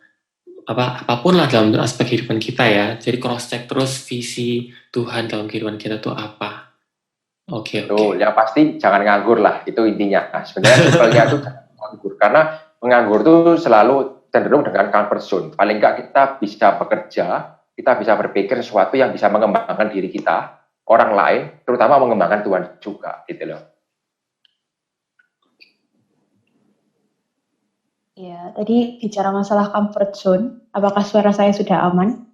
C: apapun lah dalam aspek kehidupan kita ya. Jadi cross check terus visi Tuhan dalam kehidupan kita tuh apa. Oke.
E: Yang pasti jangan nganggur lah, itu intinya. Nah, sebenarnya simpelnya itu jangan nganggur, karena menganggur itu selalu cenderung dengan comfort zone. Paling enggak kita bisa bekerja, kita bisa berpikir sesuatu yang bisa mengembangkan diri kita, orang lain, terutama mengembangkan Tuhan juga, gitu loh.
B: Ya, tadi bicara masalah comfort zone, apakah suara saya sudah aman?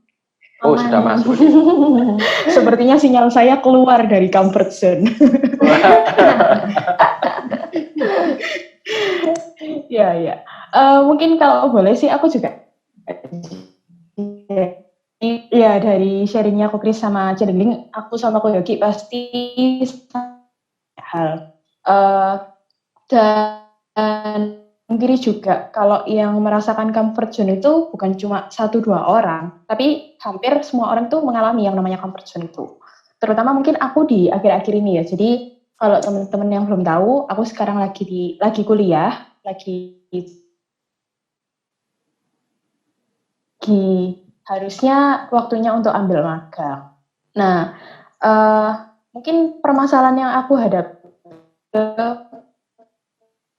E: Oh, sudah masuk.
B: Sepertinya sinyal saya keluar dari comfort zone. Ya. Mungkin kalau boleh sih aku juga. Ya, dari sharingnya aku Chris sama Celingling, aku sama Ko Yogi pasti hal. Dan kiri juga, kalau yang merasakan comfort zone itu bukan cuma 1-2 orang, tapi hampir semua orang tuh mengalami yang namanya comfort zone itu. Terutama mungkin aku di akhir-akhir ini ya. Jadi kalau teman-teman yang belum tahu, aku sekarang lagi kuliah, harusnya waktunya untuk ambil magang. Nah, mungkin permasalahan yang aku hadapi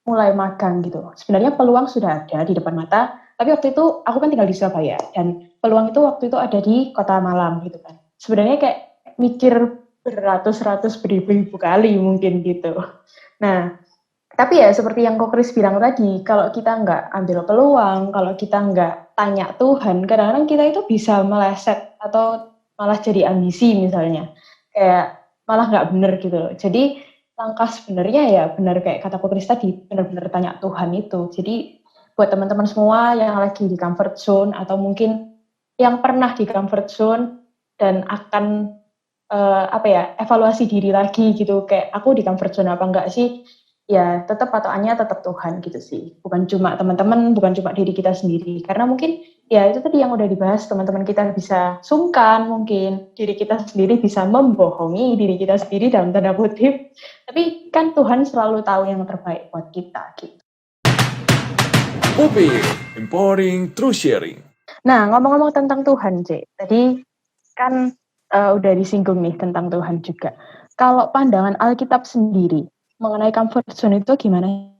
B: mulai magang gitu. Sebenarnya peluang sudah ada di depan mata, tapi waktu itu aku kan tinggal di Surabaya dan peluang itu waktu itu ada di Kota Malang gitu kan. Sebenarnya kayak mikir beratus-ratus beribu-ribu kali mungkin gitu. Nah, tapi ya seperti yang Ko Chris bilang tadi, kalau kita nggak ambil peluang, kalau kita nggak tanya Tuhan, kadang-kadang kita itu bisa meleset atau malah jadi ambisi misalnya. Kayak malah nggak bener gitu loh. Jadi langkah sebenarnya ya benar kayak kata Ko Chris tadi, benar-benar tanya Tuhan itu. Jadi buat teman-teman semua yang lagi di comfort zone atau mungkin yang pernah di comfort zone dan akan evaluasi diri lagi gitu, kayak aku di comfort zone apa enggak sih, ya tetap patokannya tetap Tuhan gitu sih, bukan cuma teman-teman, bukan cuma diri kita sendiri, karena mungkin ya itu tadi yang udah dibahas, teman-teman kita bisa sungkan, mungkin diri kita sendiri bisa membohongi diri kita sendiri dalam tanda kutip, tapi kan Tuhan selalu tahu yang terbaik buat kita gitu.
A: Pupil, empowering true sharing.
B: Nah, ngomong-ngomong tentang Tuhan, C, tadi kan udah disinggung nih tentang Tuhan juga. Kalau pandangan Alkitab sendiri mengenai comfort zone itu gimana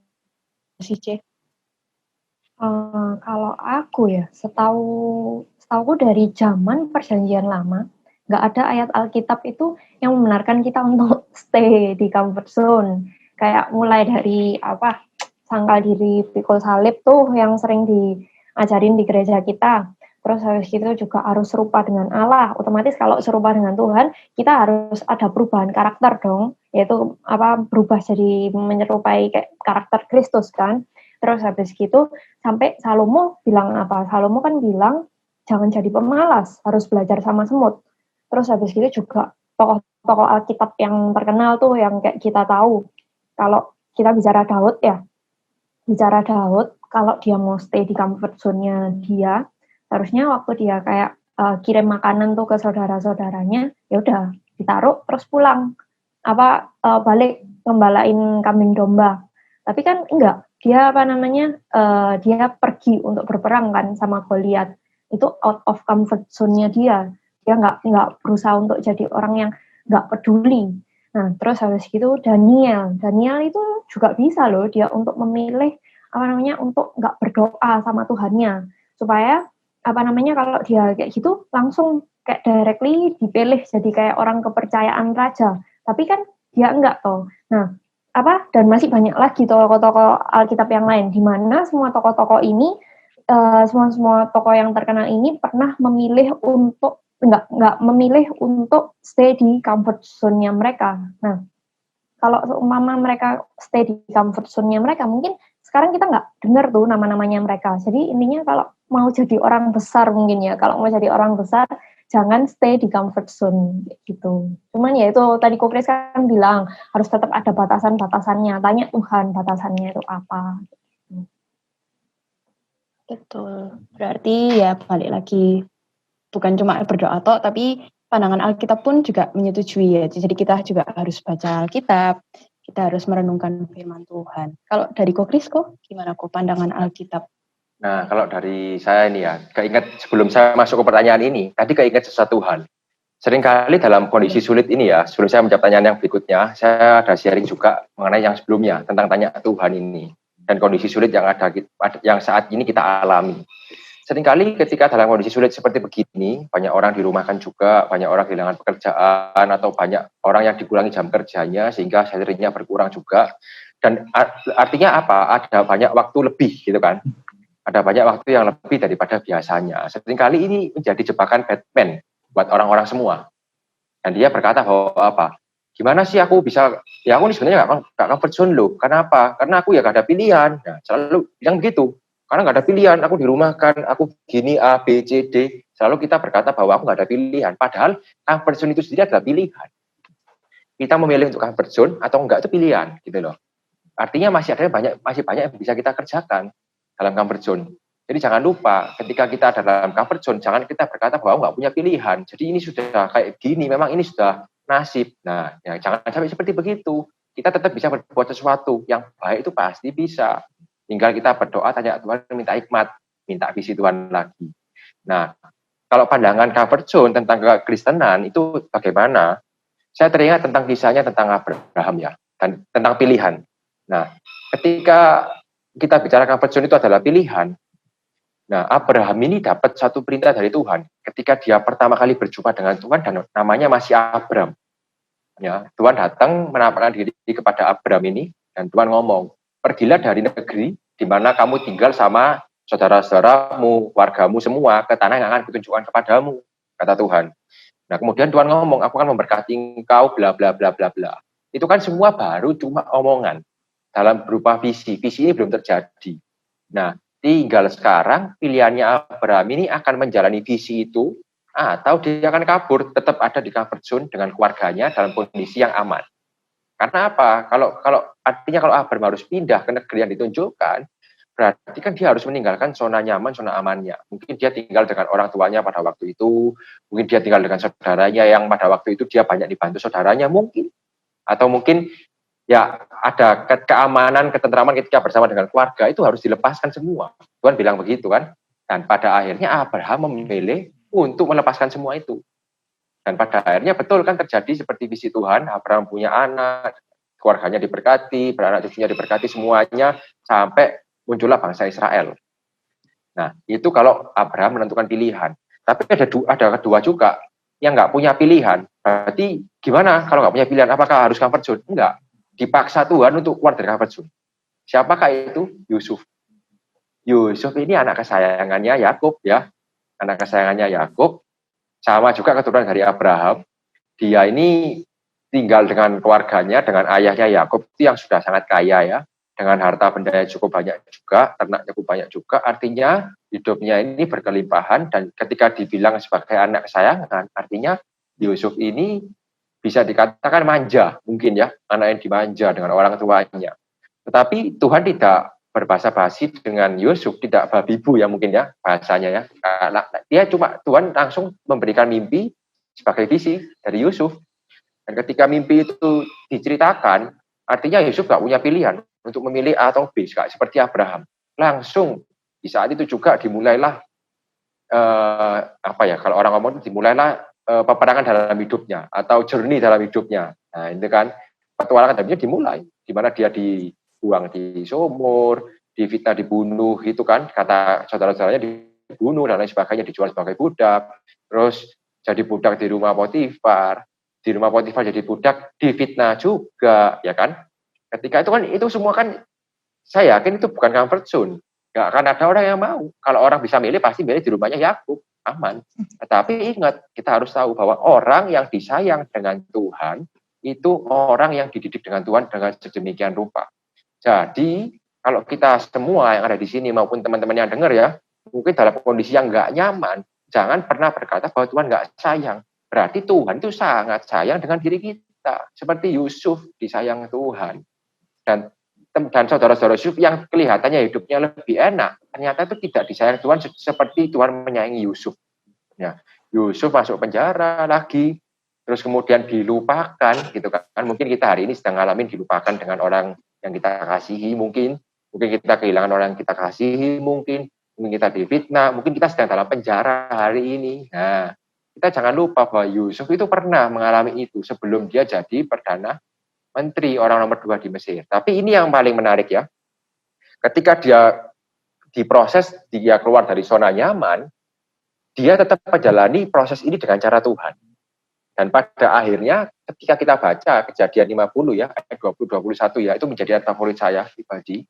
B: sih, C?
D: Kalau aku ya, setauku dari zaman Perjanjian Lama, nggak ada ayat Alkitab itu yang membenarkan kita untuk stay di comfort zone. Kayak mulai dari sangkal diri, pikul salib tuh yang sering diajarin di gereja kita. Terus habis itu juga harus serupa dengan Allah. Otomatis kalau serupa dengan Tuhan, kita harus ada perubahan karakter dong, yaitu berubah jadi menyerupai kayak karakter Kristus kan. Terus habis gitu sampai Salomo bilang apa? Salomo kan bilang jangan jadi pemalas, harus belajar sama semut. Terus habis gitu juga tokoh-tokoh Alkitab yang terkenal tuh yang kayak kita tahu. Kalau kita bicara Daud ya, kalau dia mau stay di comfort zone-nya dia, harusnya waktu dia kayak kirim makanan tuh ke saudara-saudaranya, ya udah ditaruh terus pulang balik ngembalain kambing domba. Tapi kan enggak, dia dia pergi untuk berperang kan sama Goliat. Itu out of comfort zone-nya dia nggak berusaha untuk jadi orang yang nggak peduli. Nah, terus habis gitu Daniel itu juga bisa loh dia untuk memilih untuk nggak berdoa sama Tuhannya, supaya kalau dia kayak gitu langsung kayak directly dipilih jadi kayak orang kepercayaan raja. Tapi kan dia enggak toh. Nah, dan masih banyak lagi tokoh-tokoh Alkitab yang lain, di mana semua tokoh-tokoh ini, semua tokoh yang terkenal ini pernah memilih untuk nggak memilih untuk stay di comfort zone-nya mereka. Nah, kalau seumpama mereka stay di comfort zone-nya mereka, mungkin sekarang kita nggak dengar tuh nama-namanya mereka. Jadi intinya kalau mau jadi orang besar mungkin ya, kalau mau jadi orang besar jangan stay di comfort zone gitu. Cuman ya itu tadi Ko Chris kan bilang harus tetap ada batasan-batasannya. Tanya Tuhan batasannya itu apa.
B: Betul. Berarti ya balik lagi bukan cuma berdoa toh, tapi pandangan Alkitab pun juga menyetujui ya. Jadi kita juga harus baca Alkitab, kita harus merenungkan firman Tuhan. Kalau dari Ko Chris, gimana kok pandangan Alkitab?
E: Nah, kalau dari saya ini ya, keinget sebelum saya masuk ke pertanyaan ini, tadi keinget sesuatu hal. Seringkali dalam kondisi sulit ini ya, sebelum saya menjawab pertanyaan yang berikutnya, saya ada sharing juga mengenai yang sebelumnya, tentang tanya Tuhan ini. Dan kondisi sulit yang yang saat ini kita alami. Seringkali ketika dalam kondisi sulit seperti begini, banyak orang dirumahkan juga, banyak orang kehilangan pekerjaan, atau banyak orang yang dikurangi jam kerjanya, sehingga salary-nya berkurang juga. Dan artinya apa? Ada banyak waktu lebih gitu kan. Ada banyak waktu yang lebih daripada biasanya. Seringkali ini menjadi jebakan Batman buat orang-orang semua. Dan dia berkata bahwa apa? Gimana sih aku bisa, ya aku ini sebenarnya gak comfort zone loh. Kenapa? Karena aku ya gak ada pilihan. Nah, selalu bilang begitu. Karena gak ada pilihan, aku dirumahkan, aku gini A, B, C, D. Selalu kita berkata bahwa aku gak ada pilihan. Padahal comfort zone itu sendiri adalah pilihan. Kita memilih untuk comfort zone atau enggak itu pilihan, gitu loh. Artinya masih banyak yang bisa kita kerjakan dalam comfort zone. Jadi jangan lupa ketika kita ada dalam comfort zone, jangan kita berkata bahwa nggak punya pilihan. Jadi ini sudah kayak gini, memang ini sudah nasib. Nah, ya jangan sampai seperti begitu. Kita tetap bisa berbuat sesuatu yang baik, itu pasti bisa. Tinggal kita berdoa, tanya Tuhan, minta hikmat, minta visi Tuhan lagi. Nah, kalau pandangan comfort zone tentang kekristenan itu bagaimana? Saya teringat tentang kisahnya tentang Abraham ya, dan tentang pilihan. Nah, ketika kita bicara comfort zone itu adalah pilihan. Nah, Abraham ini dapat satu perintah dari Tuhan ketika dia pertama kali berjumpa dengan Tuhan dan namanya masih Abram. Ya, Tuhan datang menampakkan diri kepada Abram ini dan Tuhan ngomong, pergilah dari negeri di mana kamu tinggal sama saudara-saudaramu, wargamu semua ke tanah yang akan kutunjukkan kepadamu, kata Tuhan. Nah, kemudian Tuhan ngomong, aku akan memberkati engkau, bla bla bla bla bla. Itu kan semua baru cuma omongan. Dalam berupa visi ini belum terjadi. Nah, tinggal sekarang pilihannya Abraham ini akan menjalani visi itu atau dia akan kabur, tetap ada di comfort zone dengan keluarganya dalam kondisi yang aman. Karena apa? Artinya kalau Abraham harus pindah ke negeri yang ditunjukkan, berarti kan dia harus meninggalkan zona nyaman, zona amannya. Mungkin dia tinggal dengan orang tuanya pada waktu itu, mungkin dia tinggal dengan saudaranya yang pada waktu itu dia banyak dibantu saudaranya mungkin, atau mungkin ya ada keamanan, ketentraman ketika bersama dengan keluarga itu harus dilepaskan semua. Tuhan bilang begitu kan. Dan pada akhirnya Abraham memilih untuk melepaskan semua itu. Dan pada akhirnya betul kan terjadi seperti visi Tuhan. Abraham punya anak, keluarganya diberkati, beranak cucunya diberkati semuanya sampai muncullah bangsa Israel. Nah, itu kalau Abraham menentukan pilihan. Tapi ada kedua juga yang nggak punya pilihan. Berarti gimana kalau nggak punya pilihan? Apakah harus comfort zone? Enggak. Dipaksa Tuhan untuk keluar dari comfort zone. Siapakah itu? Yusuf. Yusuf ini anak kesayangannya Yakub ya. Anak kesayangannya Yakub. Sama juga keturunan dari Abraham. Dia ini tinggal dengan keluarganya, dengan ayahnya Yakub itu yang sudah sangat kaya ya. Dengan harta bendanya cukup banyak juga, ternak cukup banyak juga. Artinya hidupnya ini berkelimpahan dan ketika dibilang sebagai anak kesayangan, artinya Yusuf ini bisa dikatakan manja, mungkin ya, anak yang dimanja dengan orang tuanya. Tetapi Tuhan tidak berbahasa basi dengan Yusuf, tidak babibu ya mungkin ya, bahasanya ya. Dia cuma, Tuhan langsung memberikan mimpi sebagai visi dari Yusuf. Dan ketika mimpi itu diceritakan, artinya Yusuf gak punya pilihan untuk memilih A atau B, seperti Abraham. Langsung, di saat itu juga dimulailah, kalau orang ngomong dimulailah peperangan dalam hidupnya atau journey dalam hidupnya. Nah, itu kan petualangan hidupnya dimulai, di mana dia dibuang di sumur, difitnah, dibunuh, itu kan kata saudara-saudaranya dibunuh dan lain sebagainya, dijual sebagai budak, terus jadi budak di rumah Potifar, jadi budak, difitnah juga, ya kan? Ketika itu kan itu semua kan saya yakin itu bukan comfort zone. Gak akan ada orang yang mau. Kalau orang bisa milih pasti milih di rumahnya Yakub. Aman. Tetapi ingat, kita harus tahu bahwa orang yang disayang dengan Tuhan, itu orang yang dididik dengan Tuhan dengan sedemikian rupa. Jadi, kalau kita semua yang ada di sini, maupun teman-teman yang dengar ya, mungkin dalam kondisi yang nggak nyaman, jangan pernah berkata bahwa Tuhan nggak sayang. Berarti Tuhan itu sangat sayang dengan diri kita. Seperti Yusuf disayang Tuhan. Dan saudara-saudara Yusuf yang kelihatannya hidupnya lebih enak, ternyata itu tidak disayang Tuhan seperti Tuhan menyayangi Yusuf. Ya, Yusuf masuk penjara lagi, terus kemudian dilupakan, gitu kan? Mungkin kita hari ini sedang ngalamin dilupakan dengan orang yang kita kasihi, mungkin kita kehilangan orang yang kita kasihi, mungkin mungkin kita difitnah, mungkin kita sedang dalam penjara hari ini. Nah, kita jangan lupa bahwa Yusuf itu pernah mengalami itu sebelum dia jadi Perdana Menteri, orang nomor 2 di Mesir. Tapi ini yang paling menarik ya, ketika dia diproses, dia keluar dari zona nyaman, dia tetap menjalani proses ini dengan cara Tuhan. Dan pada akhirnya ketika kita baca Kejadian 50 ya, ayat 20-21 ya, itu menjadi ayat favorit saya pribadi.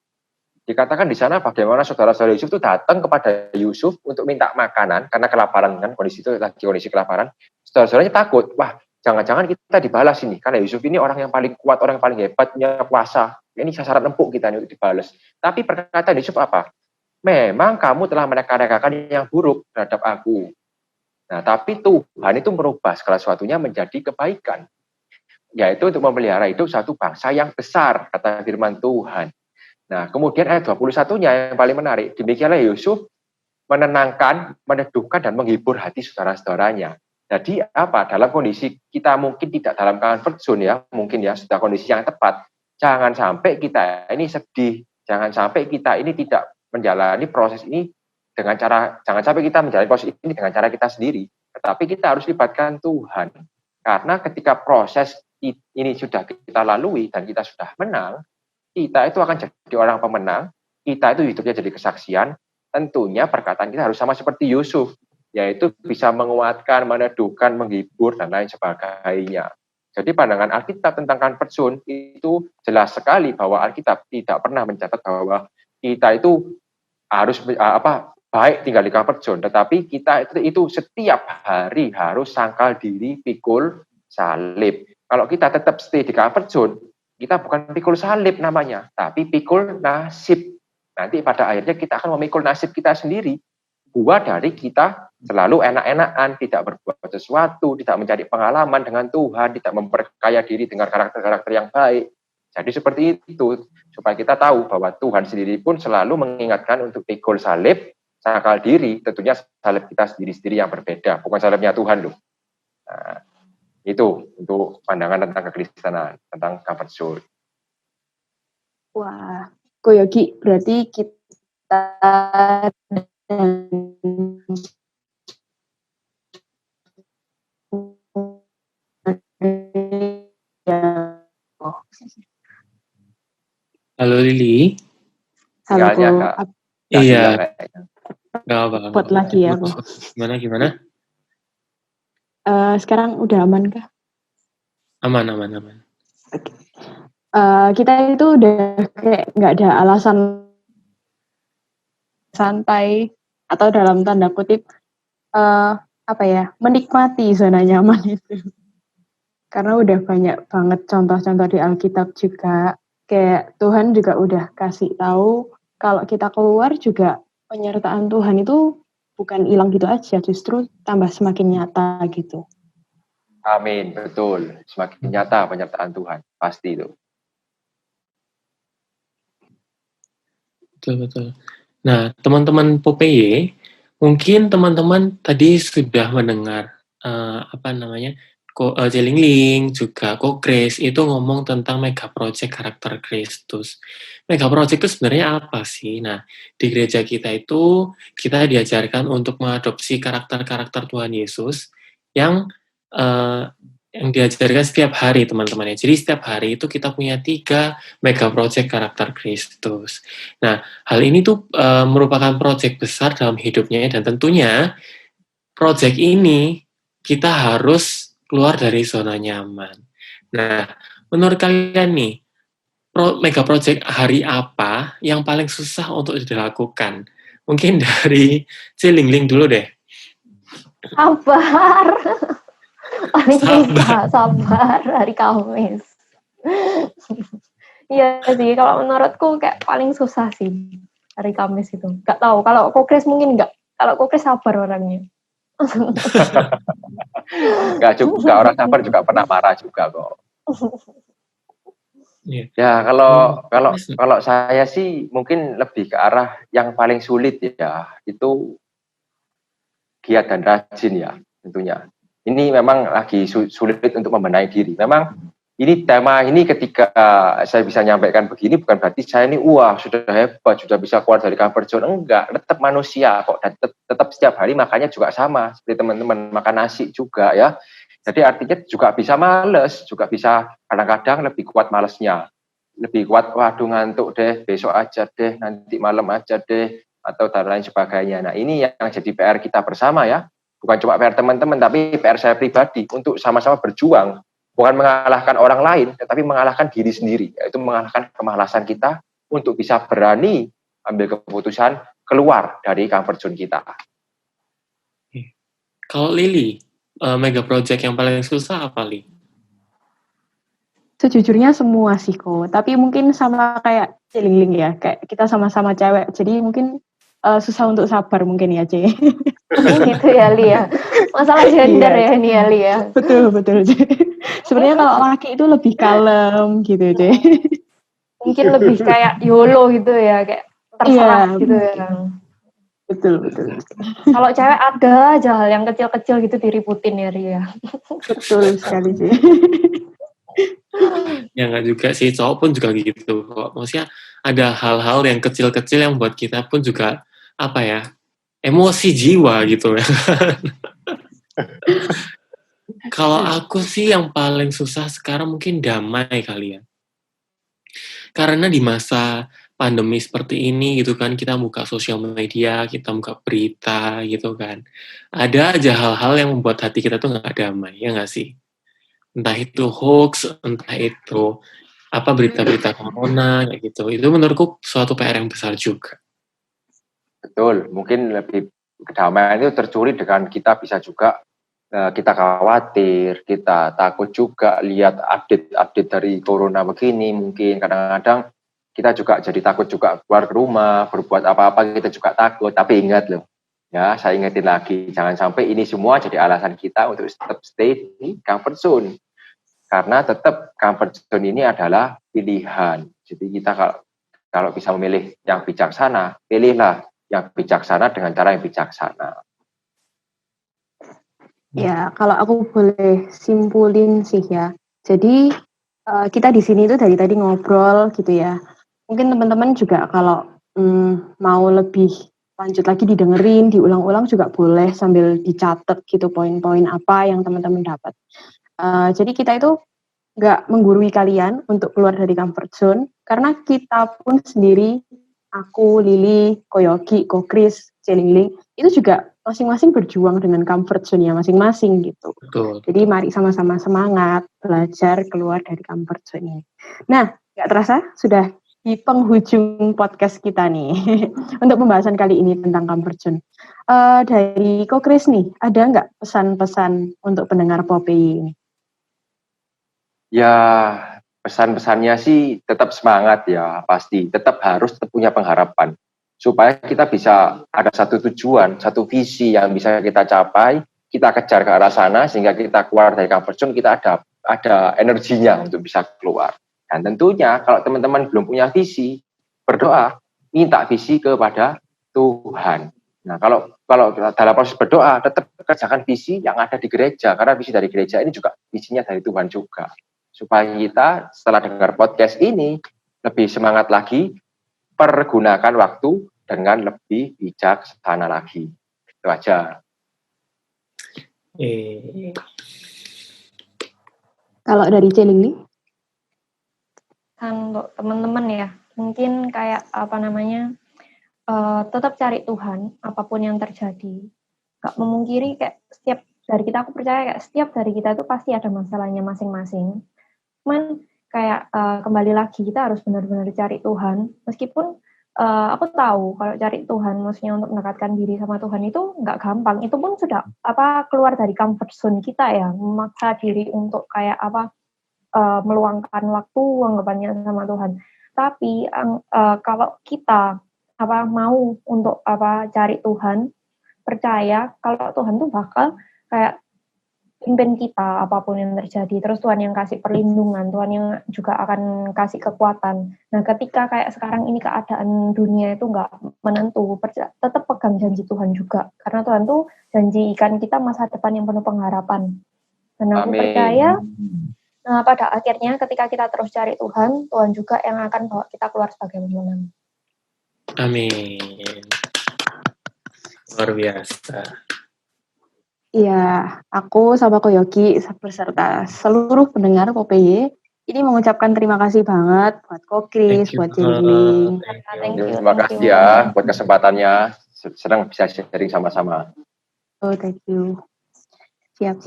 E: Dikatakan di sana bagaimana saudara-saudara Yusuf itu datang kepada Yusuf untuk minta makanan karena kelaparan, kan kondisi itu lagi kondisi kelaparan. Saudara-saudaranya takut, wah jangan-jangan kita dibalas ini, karena Yusuf ini orang yang paling kuat, orang yang paling hebatnya kuasa. Ini sasaran empuk kita untuk dibalas. Tapi perkataan Yusuf apa? Memang kamu telah mereka-rekakan yang buruk terhadap aku. Nah, tapi Tuhan itu merubah segala sesuatunya menjadi kebaikan. Yaitu untuk memelihara hidup satu bangsa yang besar, kata firman Tuhan. Nah, kemudian ayat 21-nya yang paling menarik. Demikianlah Yusuf menenangkan, meneduhkan, dan menghibur hati saudara-saudaranya. Jadi apa? Dalam kondisi kita mungkin tidak dalam comfort zone ya, mungkin ya sudah kondisi yang tepat. Jangan sampai kita ini sedih, jangan sampai kita ini tidak menjalani proses ini dengan cara, jangan sampai kita menjalani proses ini dengan cara kita sendiri, tetapi kita harus libatkan Tuhan. Karena ketika proses ini sudah kita lalui dan kita sudah menang, kita itu akan jadi orang pemenang, kita itu hidupnya jadi kesaksian, tentunya perkataan kita harus sama seperti Yusuf, yaitu bisa menguatkan, meneduhkan, menghibur, dan lain sebagainya. Jadi pandangan Alkitab tentang comfort zone itu jelas sekali bahwa Alkitab tidak pernah mencatat bahwa kita itu harus baik tinggal di comfort zone, tetapi kita itu setiap hari harus sangkal diri pikul salib. Kalau kita tetap stay di comfort zone, kita bukan pikul salib namanya, tapi pikul nasib. Nanti pada akhirnya kita akan memikul nasib kita sendiri. Buat dari kita selalu enak-enakan, tidak berbuat sesuatu, tidak mencari pengalaman dengan Tuhan, tidak memperkaya diri dengan karakter-karakter yang baik. Jadi seperti itu, supaya kita tahu bahwa Tuhan sendiri pun selalu mengingatkan untuk pikul salib, sangkal diri, tentunya salib kita sendiri-sendiri yang berbeda, bukan salibnya Tuhan loh. Nah, itu untuk pandangan tentang kekristenan, tentang comfort zone.
B: Wah, Ko Yogi, berarti kita
C: Halo Lili.
B: Halo, Ko.
C: Iya. Gak apa-apa.
B: Pot lagi ya, Ko.
C: Gimana?
B: Sekarang udah aman kah?
C: Aman.
B: Oke. Kita itu udah kayak nggak ada alasan santai atau dalam tanda kutip menikmati zona nyaman itu. Karena udah banyak banget contoh-contoh di Alkitab juga. Kayak Tuhan juga udah kasih tahu kalau kita keluar juga penyertaan Tuhan itu bukan hilang gitu aja, justru tambah semakin nyata gitu.
E: Amin, betul. Semakin nyata penyertaan Tuhan, pasti itu.
C: Betul. Nah, teman-teman Popeye, mungkin teman-teman tadi sudah mendengar Jelingling, juga Ko Grace itu ngomong tentang mega project karakter Kristus. Mega project itu sebenarnya apa sih? Nah, di gereja kita itu kita diajarkan untuk mengadopsi karakter-karakter Tuhan Yesus yang diajarkan setiap hari teman-teman. Jadi setiap hari itu kita punya 3 mega project karakter Kristus. Nah, hal ini tuh merupakan project besar dalam hidupnya dan tentunya project ini kita harus keluar dari zona nyaman. Nah, menurut kalian nih, mega project hari apa yang paling susah untuk dilakukan? Mungkin dari Jelingling dulu deh.
D: Sabar. Paling susah, sabar hari Kamis. Iya sih, kalau menurutku kayak paling susah sih hari Kamis itu. Gak tahu, kalau Kokres mungkin enggak. Kalau Kokres sabar orangnya.
E: Enggak juga, orang sabar juga pernah marah juga kok. Ya, kalau saya sih mungkin lebih ke arah yang paling sulit ya, itu giat dan rajin ya tentunya. Ini memang lagi sulit untuk membenahi diri. Memang ini tema ini ketika saya bisa nyampaikan begini bukan berarti saya ini wah sudah hebat, sudah bisa keluar dari comfort zone. Enggak, tetap manusia kok, dan tetap setiap hari makannya juga sama seperti teman-teman makan nasi juga ya. Jadi artinya juga bisa males, juga bisa kadang-kadang lebih kuat malesnya. Lebih kuat, waduh ngantuk deh, besok aja deh, nanti malam aja deh, atau dan lain sebagainya. Nah ini yang jadi PR kita bersama ya, bukan cuma PR teman-teman, tapi PR saya pribadi untuk sama-sama berjuang, bukan mengalahkan orang lain, tetapi mengalahkan diri sendiri, yaitu mengalahkan kemalasan kita untuk bisa berani ambil keputusan keluar dari comfort zone kita.
C: Kalau Lily, mega project yang paling susah apa, Li?
B: Sejujurnya semua sih kok, tapi mungkin sama kayak Cilingling ya, kayak kita sama-sama cewek, jadi mungkin susah untuk sabar mungkin ya, C.
D: Gitu ya, Lia. Masalah gender ya ini ya, Lia.
B: Betul, C. Sebenarnya kalau laki itu lebih kalem gitu, C.
D: Mungkin lebih kayak YOLO gitu ya, kayak terserah gitu ya.
B: Betul.
D: Kalau cewek ada aja hal yang kecil-kecil gitu diributin ya, Lia.
B: Betul sekali sih.
C: Ya nggak juga sih, cowok pun juga gitu kok. Maksudnya ada hal-hal yang kecil-kecil yang buat kita pun juga apa ya, emosi jiwa gitu ya. Kalau aku sih yang paling susah sekarang mungkin damai kali ya. Karena di masa pandemi seperti ini gitu kan, kita buka sosial media, kita buka berita gitu kan. Ada aja hal-hal yang membuat hati kita tuh nggak damai, ya nggak sih? Entah itu hoax, entah itu apa berita-berita corona kayak gitu. Itu menurutku suatu PR yang besar juga.
E: Betul, mungkin lebih kedamaian itu tercuri dengan kita bisa juga kita khawatir, kita takut juga lihat update dari corona begini, mungkin kadang-kadang kita juga jadi takut juga keluar ke rumah, berbuat apa-apa kita juga takut, tapi ingat loh, ya saya ingetin lagi, jangan sampai ini semua jadi alasan kita untuk tetap stay di comfort zone. Karena tetap comfort zone ini adalah pilihan. Jadi kita kalau bisa memilih yang bijaksana, pilihlah yang bijaksana dengan cara yang bijaksana.
B: Ya, kalau aku boleh simpulin sih ya. Jadi kita di sini tuh dari tadi ngobrol gitu ya. Mungkin teman-teman juga kalau mau lebih lanjut lagi didengerin, diulang-ulang juga boleh sambil dicatat gitu poin-poin apa yang teman-teman dapat. Jadi kita itu nggak menggurui kalian untuk keluar dari comfort zone, karena kita pun sendiri, aku, Lili, Koyogi, Kokris, Celingling, itu juga masing-masing berjuang dengan comfort zone-nya masing-masing gitu.
C: Betul.
B: Jadi mari sama-sama semangat belajar keluar dari comfort zone ini. Nah, nggak terasa sudah di penghujung podcast kita nih untuk pembahasan kali ini tentang comfort zone. Dari Kokris nih, ada nggak pesan-pesan untuk pendengar Popeye ini?
E: Ya, pesan-pesannya sih tetap semangat ya, pasti. Tetap punya pengharapan. Supaya kita bisa ada satu tujuan, satu visi yang bisa kita capai, kita kejar ke arah sana, sehingga kita keluar dari comfort zone, kita ada energinya untuk bisa keluar. Dan tentunya kalau teman-teman belum punya visi, berdoa, minta visi kepada Tuhan. Nah, kalau dalam proses berdoa, tetap kerjakan visi yang ada di gereja, karena visi dari gereja ini juga visinya dari Tuhan juga. Supaya kita setelah dengar podcast ini lebih semangat lagi, pergunakan waktu dengan lebih bijaksana lagi. Itu aja.
B: Kalau dari Celingli?
D: Kan untuk teman-teman ya, mungkin kayak tetap cari Tuhan apapun yang terjadi. Gak memungkiri kayak setiap dari kita, aku percaya kayak setiap dari kita itu pasti ada masalahnya masing-masing. Cuman kayak kembali lagi kita harus benar-benar cari Tuhan, meskipun aku tahu kalau cari Tuhan maksudnya untuk mendekatkan diri sama Tuhan itu nggak gampang. Itu pun sudah keluar dari comfort zone kita ya, memaksa diri untuk kayak meluangkan waktu anggapannya sama Tuhan. Tapi kalau kita mau untuk cari Tuhan, percaya kalau Tuhan tuh bakal kayak pimpin kita apapun yang terjadi. Terus Tuhan yang kasih perlindungan, Tuhan yang juga akan kasih kekuatan. Nah, ketika kayak sekarang ini keadaan dunia itu nggak menentu, tetap pegang janji Tuhan juga. Karena Tuhan tuh janjikan kita masa depan yang penuh pengharapan. Dan aku percaya Nah, pada akhirnya ketika kita terus cari Tuhan, Tuhan juga yang akan bawa kita keluar sebagai pemenang.
C: Amin. Luar biasa.
B: Iya, aku sama Ko Yogi beserta seluruh pendengar Popeye ini mengucapkan terima kasih banget buat Ko Kris,
C: Thank you
B: buat
C: banget.
B: Jelingling.
C: Thank you.
E: Terima kasih ya buat kesempatannya. Senang bisa sharing sama-sama.
B: Oh, thank you. Siap.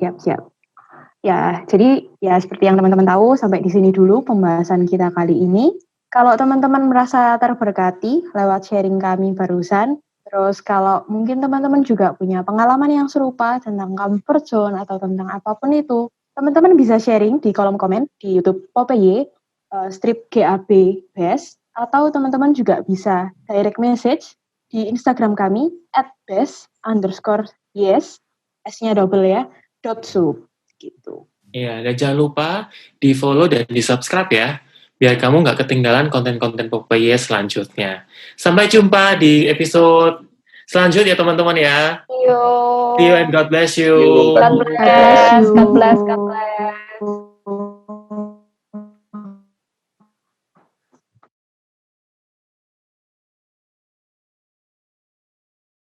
B: Ya, jadi ya seperti yang teman-teman tahu, sampai di sini dulu pembahasan kita kali ini. Kalau teman-teman merasa terberkati lewat sharing kami barusan, terus kalau mungkin teman-teman juga punya pengalaman yang serupa tentang comfort zone atau tentang apapun itu, teman-teman bisa sharing di kolom komen di YouTube Popeye, strip GAB Best, atau teman-teman juga bisa direct message di Instagram kami @best_yes, S-nya double ya, .sub gitu.
C: Iya, dan jangan lupa di-follow dan di-subscribe ya, biar kamu nggak ketinggalan konten-konten Popeye selanjutnya. Sampai jumpa di episode selanjutnya teman-teman ya.
D: Yo.
C: See you and God bless you.
E: See you.
D: God bless. God bless. God bless.